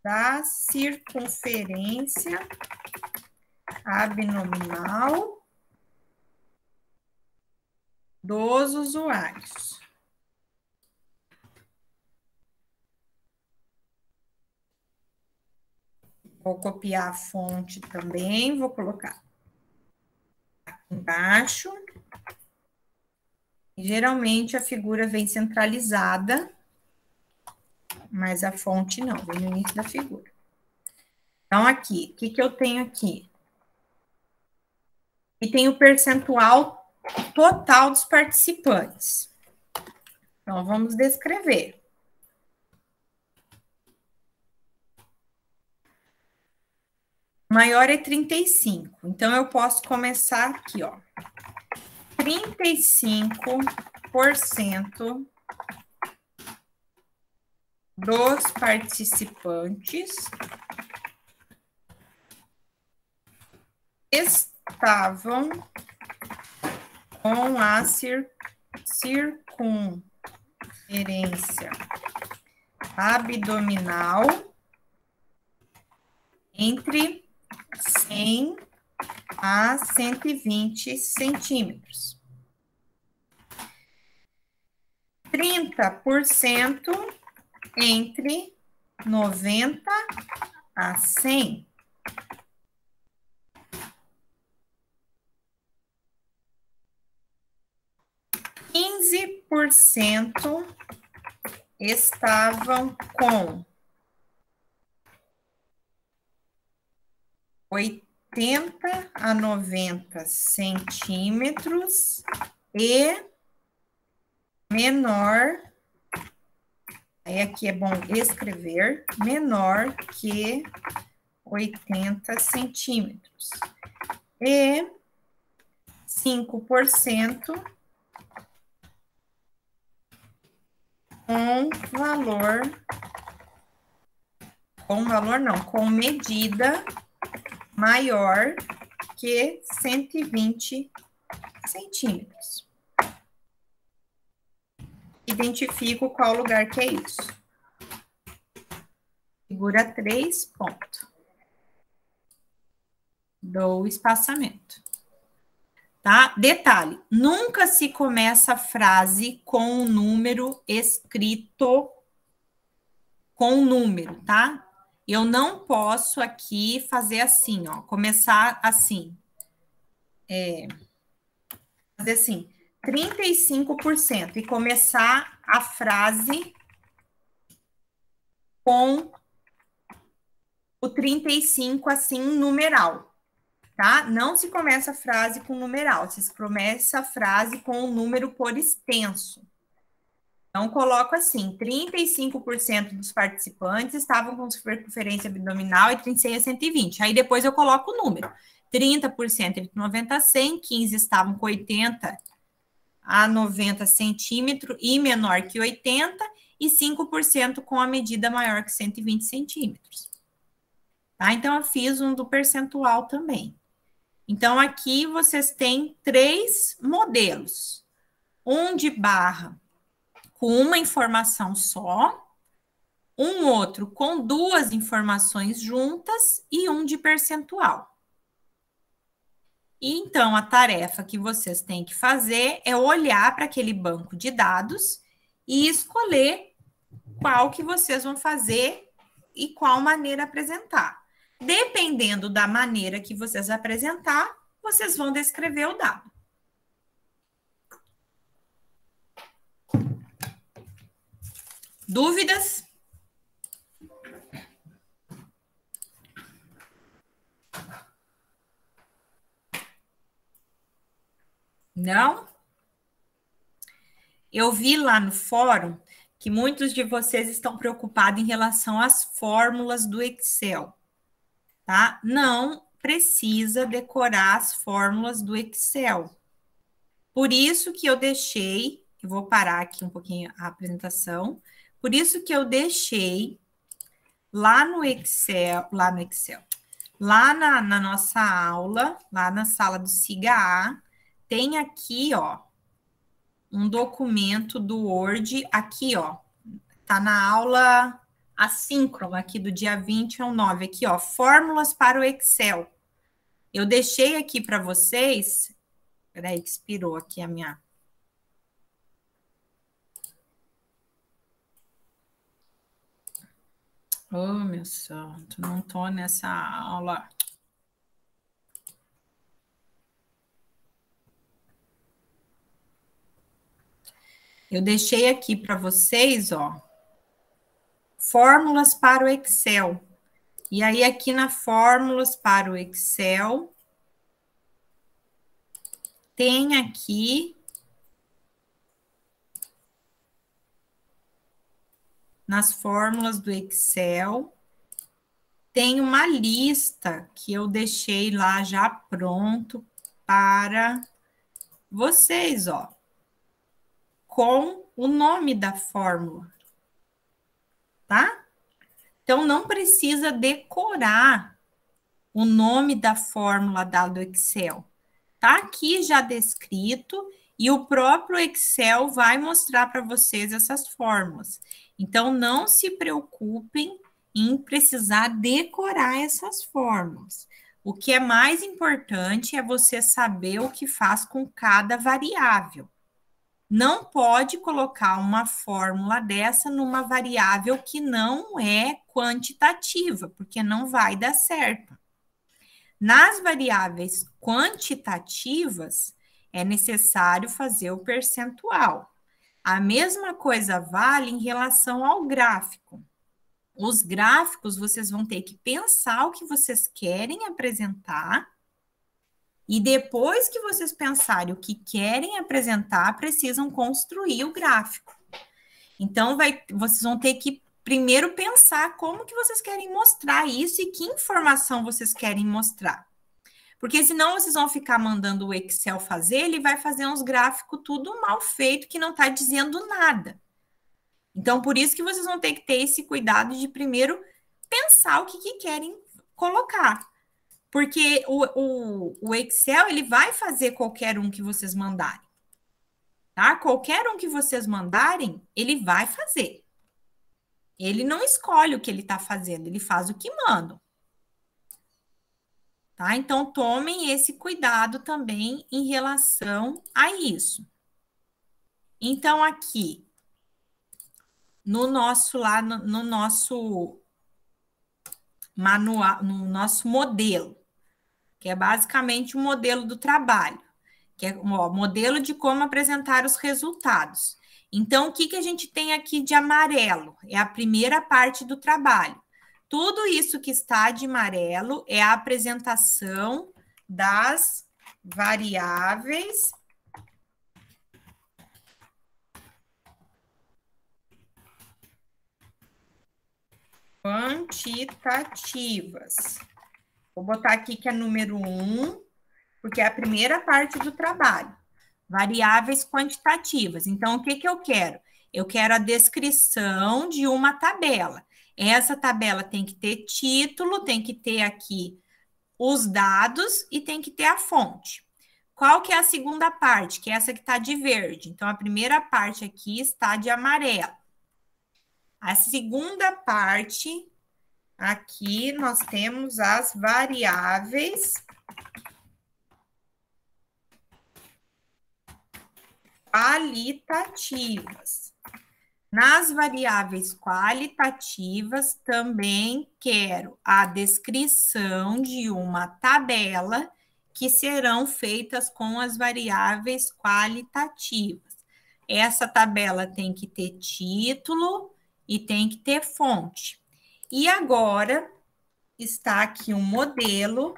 da circunferência abdominal dos usuários. Vou copiar a fonte também, vou colocar aqui embaixo. Geralmente a figura vem centralizada, mas a fonte não, vem no início da figura. Então, aqui, o que que eu tenho aqui? E tem o percentual total dos participantes. Então, vamos descrever. Maior é 35. Então, eu posso começar aqui, ó. 35% dos participantes estavam com a circunferência abdominal entre 100 a 120 centímetros. 30% entre 90 a 100. 15% estavam com 80 a 90 centímetros e menor, aí aqui é bom escrever, menor que 80 centímetros. E 5% com medida maior que 120 centímetros. Identifico qual lugar que é isso. Figura 3, ponto. Dou o espaçamento. tá? Detalhe, nunca se começa a frase com um número escrito com um número, tá? Eu não posso aqui fazer assim, ó, começar assim. Fazer assim, 35% e começar a frase com o 35 assim, numeral, tá? Não se começa a frase com numeral, se começa a frase com o número por extenso. Então, coloco assim, 35% dos participantes estavam com circunferência abdominal e 36 a 120. Aí, depois eu coloco o número. 30% entre 90 a 100, 15 estavam com 80 a 90 centímetros e menor que 80, e 5% com a medida maior que 120 centímetros. Tá? Então, eu fiz um do percentual também. Então, aqui vocês têm 3 modelos. Um de barra com uma informação só, um outro com 2 informações juntas e um de percentual. E então, a tarefa que vocês têm que fazer é olhar para aquele banco de dados e escolher qual que vocês vão fazer e qual maneira apresentar. Dependendo da maneira que vocês apresentar, vocês vão descrever o dado. Dúvidas? Não? Eu vi lá no fórum que muitos de vocês estão preocupados em relação às fórmulas do Excel, tá? Não precisa decorar as fórmulas do Excel. Por isso que eu deixei, eu vou parar aqui um pouquinho a apresentação, por isso que eu deixei lá no Excel, lá na nossa aula, lá na sala do SIGA A, tem aqui, ó, um documento do Word, aqui, ó, tá na aula assíncrona aqui do dia 20 ao 9, aqui, ó, fórmulas para o Excel. Eu deixei aqui para vocês, peraí que expirou aqui a minha... Oh, meu santo, não tô nessa aula. Eu deixei aqui para vocês, ó, fórmulas para o Excel. E aí, aqui na fórmulas para o Excel, tem aqui, nas fórmulas do Excel, tem uma lista que eu deixei lá já pronto para vocês, ó, com o nome da fórmula, tá? Então, não precisa decorar o nome da fórmula do Excel. Tá aqui já descrito e o próprio Excel vai mostrar para vocês essas fórmulas. Então, não se preocupem em precisar decorar essas fórmulas. O que é mais importante é você saber o que faz com cada variável. Não pode colocar uma fórmula dessa numa variável que não é quantitativa, porque não vai dar certo. Nas variáveis quantitativas, é necessário fazer o percentual. A mesma coisa vale em relação ao gráfico. Os gráficos, vocês vão ter que pensar o que vocês querem apresentar, e depois que vocês pensarem o que querem apresentar, precisam construir o gráfico. Então, vocês vão ter que primeiro pensar como que vocês querem mostrar isso e que informação vocês querem mostrar. Porque senão vocês vão ficar mandando o Excel fazer, ele vai fazer uns gráficos tudo mal feito, que não está dizendo nada. Então, por isso que vocês vão ter que ter esse cuidado de primeiro pensar o que querem colocar. Porque o Excel, ele vai fazer qualquer um que vocês mandarem. Tá? Qualquer um que vocês mandarem, ele vai fazer. Ele não escolhe o que ele está fazendo, ele faz o que mandam. tá? Então, tomem esse cuidado também em relação a isso. Então, aqui, no nosso manual, no nosso modelo, que é basicamente o modelo do trabalho, que é o modelo de como apresentar os resultados. Então, o que a gente tem aqui de amarelo? É a primeira parte do trabalho. Tudo isso que está de amarelo é a apresentação das variáveis quantitativas. Vou botar aqui que é número 1, porque é a primeira parte do trabalho. Variáveis quantitativas. Então, o que eu quero? Eu quero a descrição de uma tabela. Essa tabela tem que ter título, tem que ter aqui os dados e tem que ter a fonte. Qual que é a segunda parte? Que é essa que está de verde. Então, a primeira parte aqui está de amarelo. A segunda parte, aqui nós temos as variáveis qualitativas. Nas variáveis qualitativas, também quero a descrição de uma tabela que serão feitas com as variáveis qualitativas. Essa tabela tem que ter título e tem que ter fonte. E agora está aqui um modelo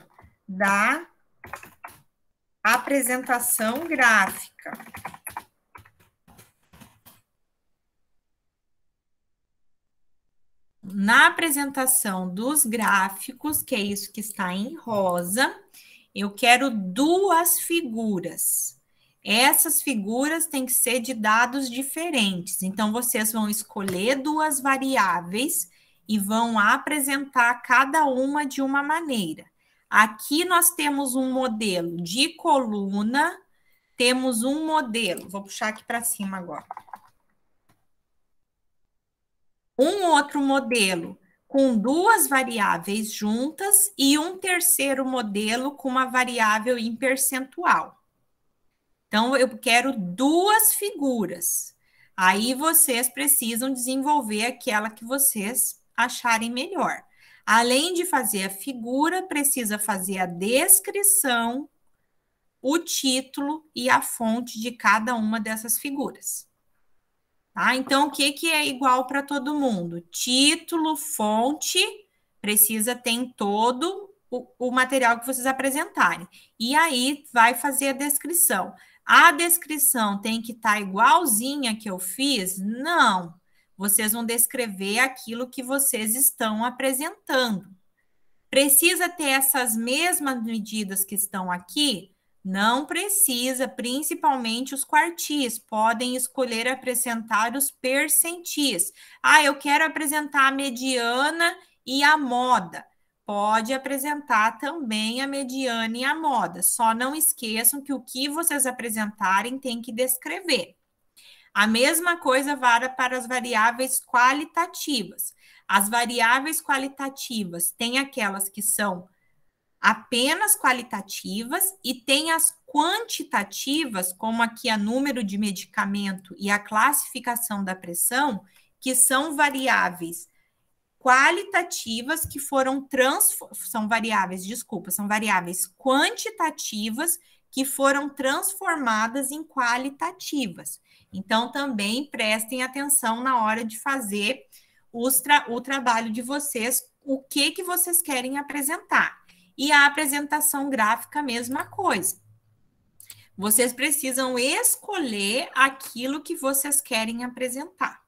da apresentação gráfica. Na apresentação dos gráficos, que é isso que está em rosa, eu quero duas figuras. Essas figuras têm que ser de dados diferentes. Então, vocês vão escolher duas variáveis e vão apresentar cada uma de uma maneira. Aqui nós temos um modelo de coluna, temos um modelo, vou puxar aqui para cima agora. Um outro modelo com duas variáveis juntas e um terceiro modelo com uma variável em percentual. Então, eu quero duas figuras. Aí, vocês precisam desenvolver aquela que vocês acharem melhor. Além de fazer a figura, precisa fazer a descrição, o título e a fonte de cada uma dessas figuras. Tá? Então, o que é igual para todo mundo? Título, fonte, precisa ter em todo o material que vocês apresentarem. E aí, vai fazer a descrição. A descrição tem que estar igualzinha que eu fiz? Não. Vocês vão descrever aquilo que vocês estão apresentando. Precisa ter essas mesmas medidas que estão aqui? Não precisa, principalmente os quartis. Podem escolher apresentar os percentis. Ah, eu quero apresentar a mediana e a moda. Pode apresentar também a mediana e a moda. Só não esqueçam que o que vocês apresentarem tem que descrever. A mesma coisa vale para as variáveis qualitativas. As variáveis qualitativas têm aquelas que são apenas qualitativas e tem as quantitativas, como aqui a número de medicamento e a classificação da pressão, que são variáveis qualitativas que são variáveis quantitativas que foram transformadas em qualitativas. Então, também prestem atenção na hora de fazer o trabalho de vocês, o que vocês querem apresentar. E a apresentação gráfica, a mesma coisa. Vocês precisam escolher aquilo que vocês querem apresentar.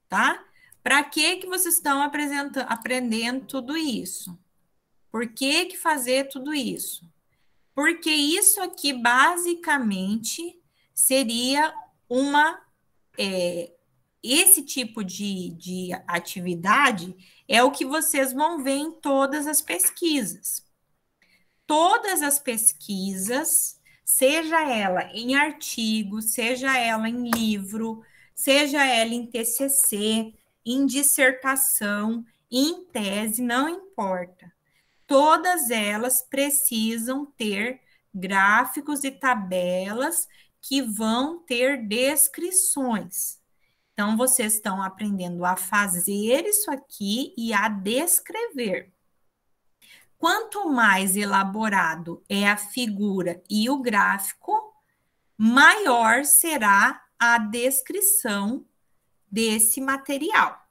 Tá? Para que vocês estão aprendendo tudo isso? Por que fazer tudo isso? Porque isso aqui, basicamente, seria esse tipo de atividade é o que vocês vão ver em todas as pesquisas. Todas as pesquisas, seja ela em artigo, seja ela em livro, seja ela em TCC, em dissertação, em tese, não importa. todas elas precisam ter gráficos e tabelas que vão ter descrições. Então, vocês estão aprendendo a fazer isso aqui e a descrever. Quanto mais elaborado é a figura e o gráfico, maior será a descrição desse material,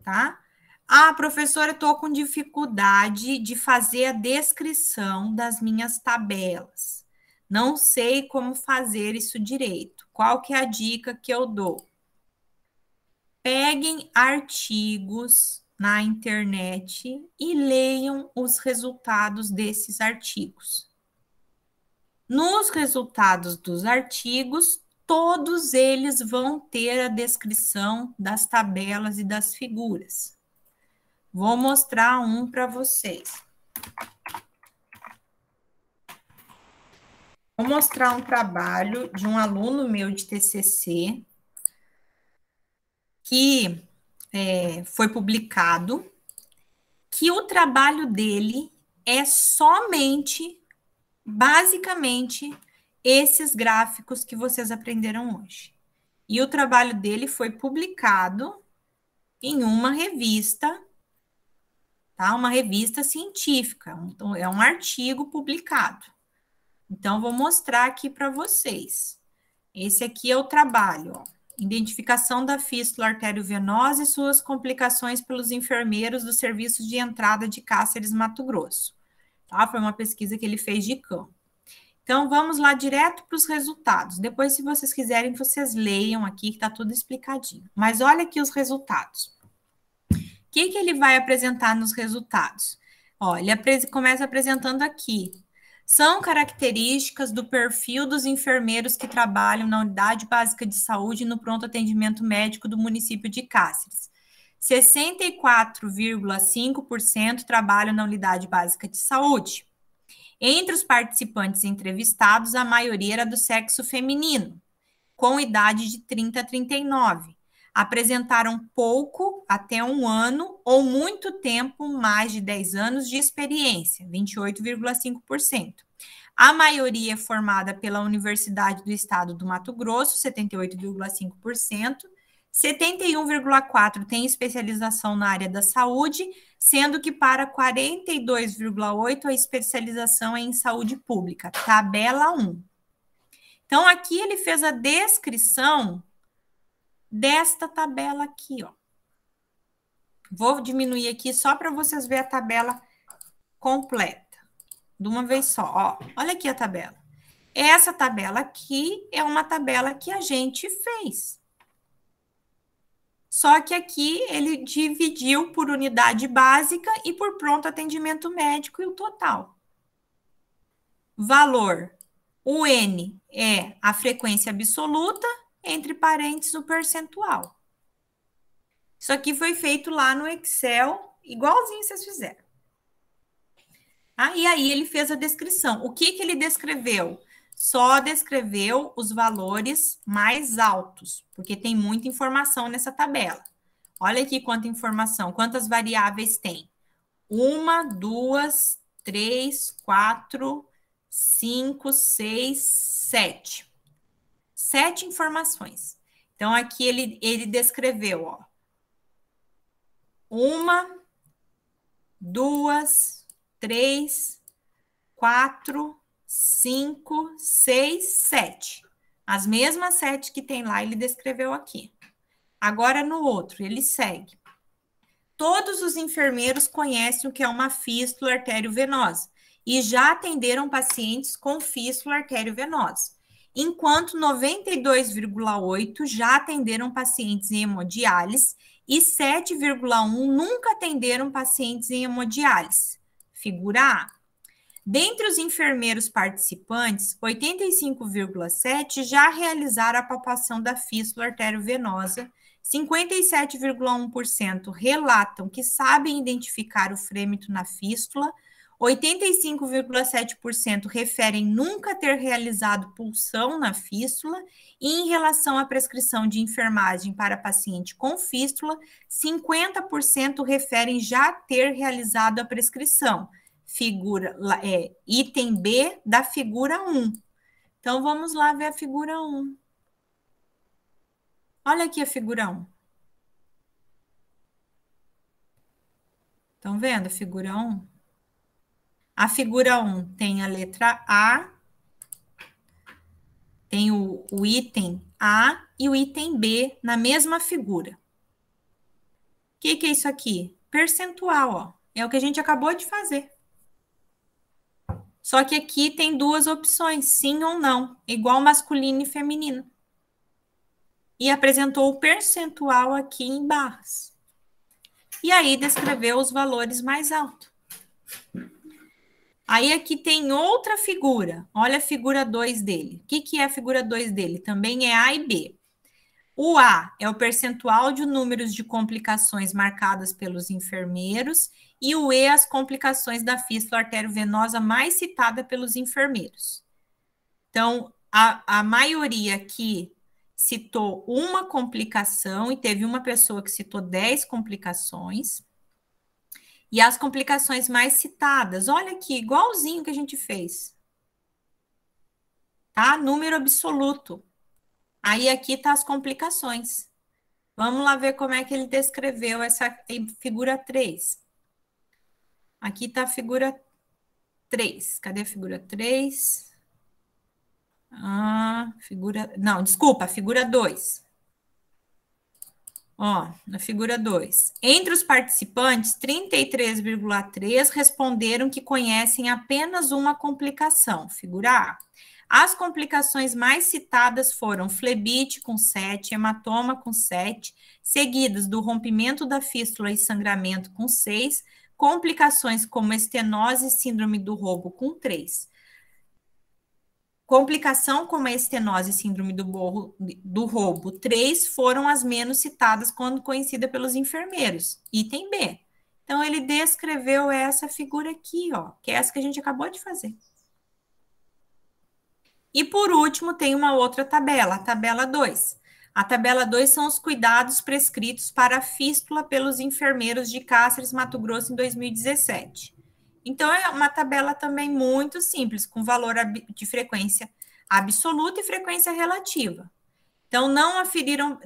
tá? Ah, professora, eu estou com dificuldade de fazer a descrição das minhas tabelas. Não sei como fazer isso direito. Qual que é a dica que eu dou? Peguem artigos na internet e leiam os resultados desses artigos. Nos resultados dos artigos, todos eles vão ter a descrição das tabelas e das figuras. Vou mostrar um para vocês. Vou mostrar um trabalho de um aluno meu de TCC que foi publicado, que o trabalho dele é somente, basicamente, esses gráficos que vocês aprenderam hoje. E o trabalho dele foi publicado em uma revista, tá? Uma revista científica, então é um artigo publicado. Então, vou mostrar aqui para vocês. Esse aqui é o trabalho, ó. Identificação da fístula arteriovenosa e suas complicações pelos enfermeiros dos serviços de entrada de Cáceres, Mato Grosso. Tá? Foi uma pesquisa que ele fez de campo. Então, vamos lá direto para os resultados. Depois, se vocês quiserem, vocês leiam aqui, que está tudo explicadinho. Mas olha aqui os resultados. O que ele vai apresentar nos resultados? Ó, ele começa apresentando aqui. São características do perfil dos enfermeiros que trabalham na Unidade Básica de Saúde e no pronto atendimento médico do município de Cáceres. 64,5% trabalham na Unidade Básica de Saúde. Entre os participantes entrevistados, a maioria era do sexo feminino, com idade de 30 a 39. Apresentaram pouco, até 1 ano, ou muito tempo, mais de 10 anos de experiência, 28,5%. A maioria é formada pela Universidade do Estado do Mato Grosso, 78,5%. 71,4% tem especialização na área da saúde, sendo que para 42,8% a especialização é em saúde pública, tabela 1. Então, aqui ele fez a descrição desta tabela aqui, ó. Vou diminuir aqui só para vocês verem a tabela completa, de uma vez só, ó. Olha aqui a tabela. Essa tabela aqui é uma tabela que a gente fez. Só que aqui ele dividiu por unidade básica e por pronto atendimento médico e o total. Valor. O N é a frequência absoluta, entre parênteses o percentual. Isso aqui foi feito lá no Excel, igualzinho vocês fizeram. E aí ele fez a descrição. O que ele descreveu? Só descreveu os valores mais altos, porque tem muita informação nessa tabela. Olha aqui quanta informação, quantas variáveis tem. 1, 2, 3, 4, 5, 6, 7. 7 informações. Então, aqui ele descreveu, ó. 1, 2, 3, 4, 5, 6, 7. As mesmas 7 que tem lá, ele descreveu aqui. Agora, no outro, ele segue. Todos os enfermeiros conhecem o que é uma fístula arteriovenosa e já atenderam pacientes com fístula arteriovenosa, enquanto 92,8% já atenderam pacientes em hemodiálise e 7,1% nunca atenderam pacientes em hemodiálise. Figura A. Dentre os enfermeiros participantes, 85,7% já realizaram a palpação da fístula arteriovenosa, 57,1% relatam que sabem identificar o frêmito na fístula, 85,7% referem nunca ter realizado punção na fístula, e em relação à prescrição de enfermagem para paciente com fístula, 50% referem já ter realizado a prescrição. Item B da figura 1. Então, vamos lá ver a figura 1. Olha aqui a figura 1. Estão vendo a figura 1? A figura 1 tem a letra A, tem o item A e o item B na mesma figura. O que é isso aqui? Percentual, ó. É o que a gente acabou de fazer. Só que aqui tem duas opções, sim ou não, igual masculino e feminino. E apresentou o percentual aqui em barras. E aí descreveu os valores mais altos. Aí aqui tem outra figura. Olha a figura 2 dele. O que é a figura 2 dele? Também é A e B. O A é o percentual de números de complicações marcadas pelos enfermeiros e o E as complicações da fístula arteriovenosa mais citada pelos enfermeiros. Então, a maioria aqui citou uma complicação e teve uma pessoa que citou 10 complicações. E as complicações mais citadas, olha aqui, igualzinho que a gente fez. Tá? Número absoluto. Aí aqui tá as complicações. Vamos lá ver como é que ele descreveu essa figura 3. Aqui tá a figura 3. Cadê a figura 3? Não, desculpa, a figura 2. Ó, na figura 2. Entre os participantes, 33,3% responderam que conhecem apenas uma complicação. Figura A. As complicações mais citadas foram flebite com 7, hematoma com 7, seguidas do rompimento da fístula e sangramento com 6, complicações como estenose e síndrome do Rabo com 3. Complicação como a estenose e síndrome do Rabo 3 foram as menos citadas quando conhecida pelos enfermeiros. Item B. Então, ele descreveu essa figura aqui, ó, que é essa que a gente acabou de fazer. E, por último, tem uma outra tabela, a tabela 2. A tabela 2 são os cuidados prescritos para a fístula pelos enfermeiros de Cáceres, Mato Grosso, em 2017. Então, é uma tabela também muito simples, com valor de frequência absoluta e frequência relativa. Então, não aferiram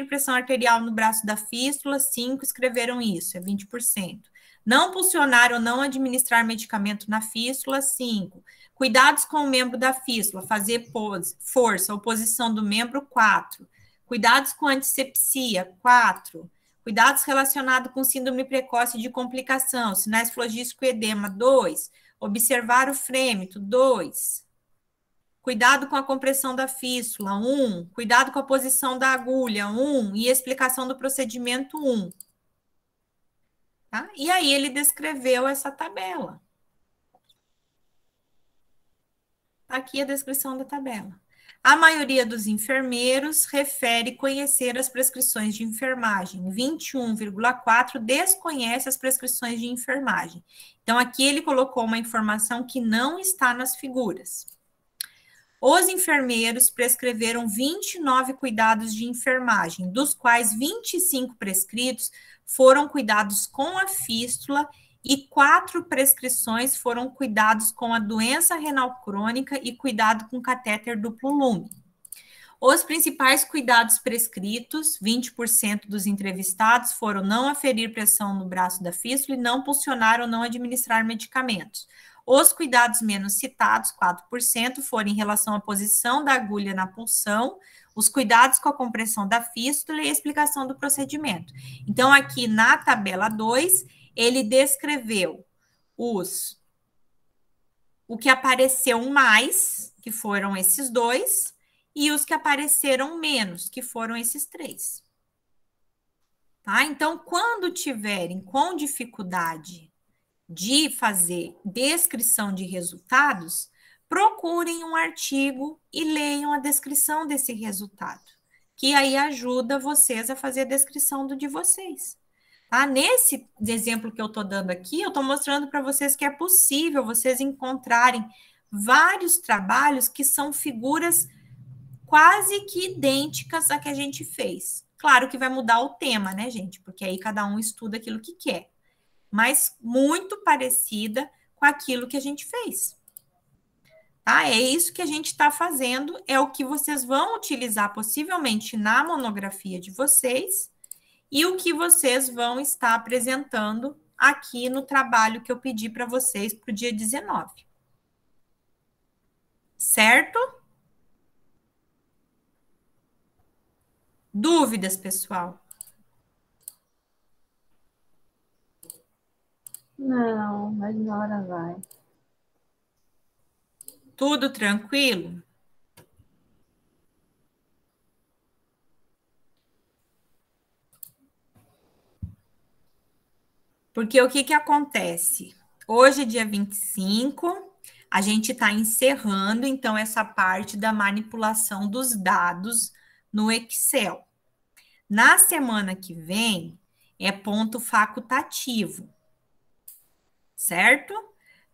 pressão arterial no braço da fístula, 5 escreveram isso, é 20%. Não pulsionar ou não administrar medicamento na fístula, 5. Cuidados com o membro da fístula, fazer força ou posição do membro, 4. Cuidados com antisepsia, 4. Cuidados relacionados com síndrome precoce de complicação, sinais flogístico e edema, 2. Observar o frêmito, 2. Cuidado com a compressão da fístula, 1. Cuidado com a posição da agulha, 1. E explicação do procedimento, 1. Tá? E aí ele descreveu essa tabela. Aqui a descrição da tabela. A maioria dos enfermeiros refere conhecer as prescrições de enfermagem. 21,4% desconhece as prescrições de enfermagem. Então, aqui ele colocou uma informação que não está nas figuras. Os enfermeiros prescreveram 29 cuidados de enfermagem, dos quais 25 prescritos foram cuidados com a fístula e 4 prescrições foram cuidados com a doença renal crônica e cuidado com catéter duplo lume. Os principais cuidados prescritos, 20% dos entrevistados, foram não aferir pressão no braço da fístula e não pulsionar ou não administrar medicamentos. Os cuidados menos citados, 4%, foram em relação à posição da agulha na punção, os cuidados com a compressão da fístula e a explicação do procedimento. Então, aqui na tabela 2, ele descreveu o que apareceu mais, que foram esses 2, e os que apareceram menos, que foram esses 3. Tá? Então, quando tiverem com dificuldade de fazer descrição de resultados, procurem um artigo e leiam a descrição desse resultado, que aí ajuda vocês a fazer a descrição do de vocês. Tá? Nesse exemplo que eu estou dando aqui, eu estou mostrando para vocês que é possível vocês encontrarem vários trabalhos que são figuras quase que idênticas à que a gente fez. Claro que vai mudar o tema, né, gente? Porque aí cada um estuda aquilo que quer. Mas muito parecida com aquilo que a gente fez. Tá? É isso que a gente está fazendo, é o que vocês vão utilizar possivelmente na monografia de vocês e o que vocês vão estar apresentando aqui no trabalho que eu pedi para vocês para o dia 19. Certo? Dúvidas, pessoal? Não, mas na hora vai. Tudo tranquilo? Porque o que que acontece? Hoje, dia 25, a gente está encerrando, então, essa parte da manipulação dos dados no Excel. Na semana que vem, é ponto facultativo, certo?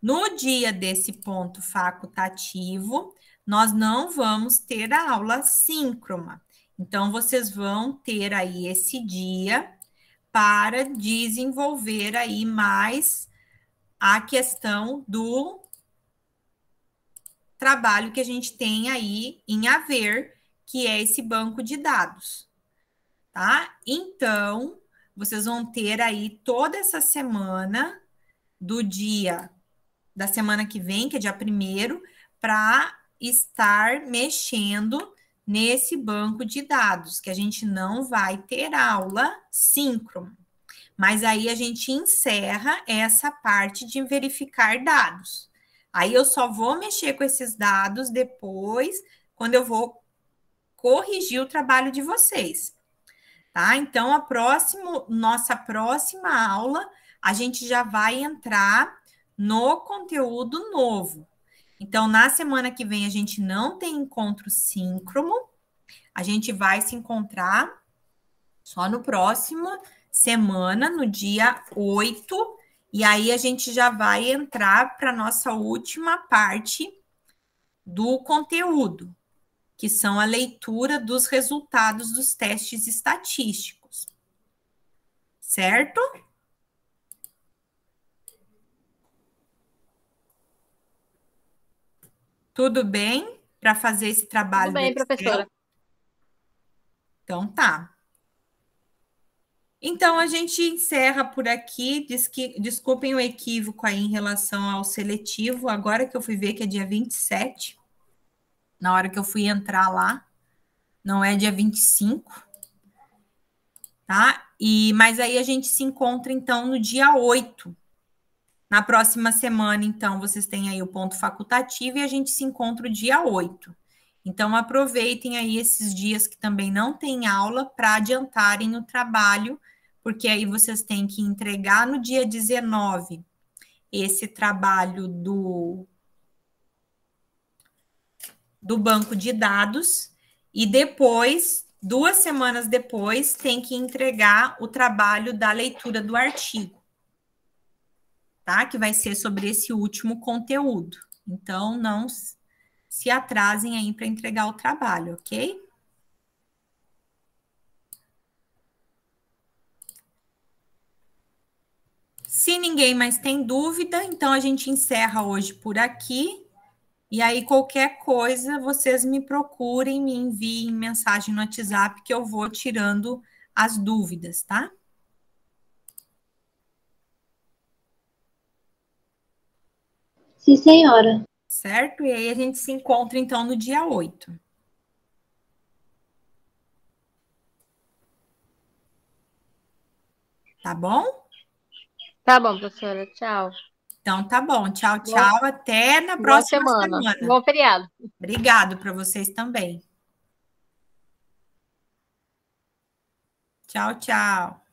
No dia desse ponto facultativo, nós não vamos ter a aula síncrona. Então, vocês vão ter aí esse dia para desenvolver aí mais a questão do trabalho que a gente tem aí em haver, que é esse banco de dados, tá? Então, vocês vão ter aí toda essa semana do dia da semana que vem, que é dia 1º, para estar mexendo nesse banco de dados, que a gente não vai ter aula síncrona. Mas aí a gente encerra essa parte de verificar dados. Aí eu só vou mexer com esses dados depois, quando eu vou corrigir o trabalho de vocês. Tá? Então, nossa próxima aula, a gente já vai entrar no conteúdo novo. Então, na semana que vem, a gente não tem encontro síncrono, a gente vai se encontrar só no próximo semana, no dia 8, e aí a gente já vai entrar para a nossa última parte do conteúdo, que são a leitura dos resultados dos testes estatísticos. Certo? Tudo bem para fazer esse trabalho? Tudo bem, professora. Então tá. Então, a gente encerra por aqui. Desculpem o equívoco aí em relação ao seletivo. Agora que eu fui ver que é dia 27, na hora que eu fui entrar lá, não é dia 25, tá? Mas aí a gente se encontra, então, no dia 8. Na próxima semana, então, vocês têm aí o ponto facultativo e a gente se encontra o dia 8. Então, aproveitem aí esses dias que também não tem aula para adiantarem o trabalho, porque aí vocês têm que entregar no dia 19 esse trabalho do banco de dados e depois, 2 semanas depois, tem que entregar o trabalho da leitura do artigo, tá? Que vai ser sobre esse último conteúdo. Então, não se atrasem aí para entregar o trabalho, ok? Se ninguém mais tem dúvida, então a gente encerra hoje por aqui. E aí, qualquer coisa, vocês me procurem, me enviem mensagem no WhatsApp que eu vou tirando as dúvidas, tá? Sim, senhora. Certo? E aí a gente se encontra, então, no dia 8. Tá bom? Tá bom, professora. Tchau. Então, tá bom. Tchau, tchau. Até na Boa próxima semana. Bom feriado. Obrigado para vocês também. Tchau, tchau.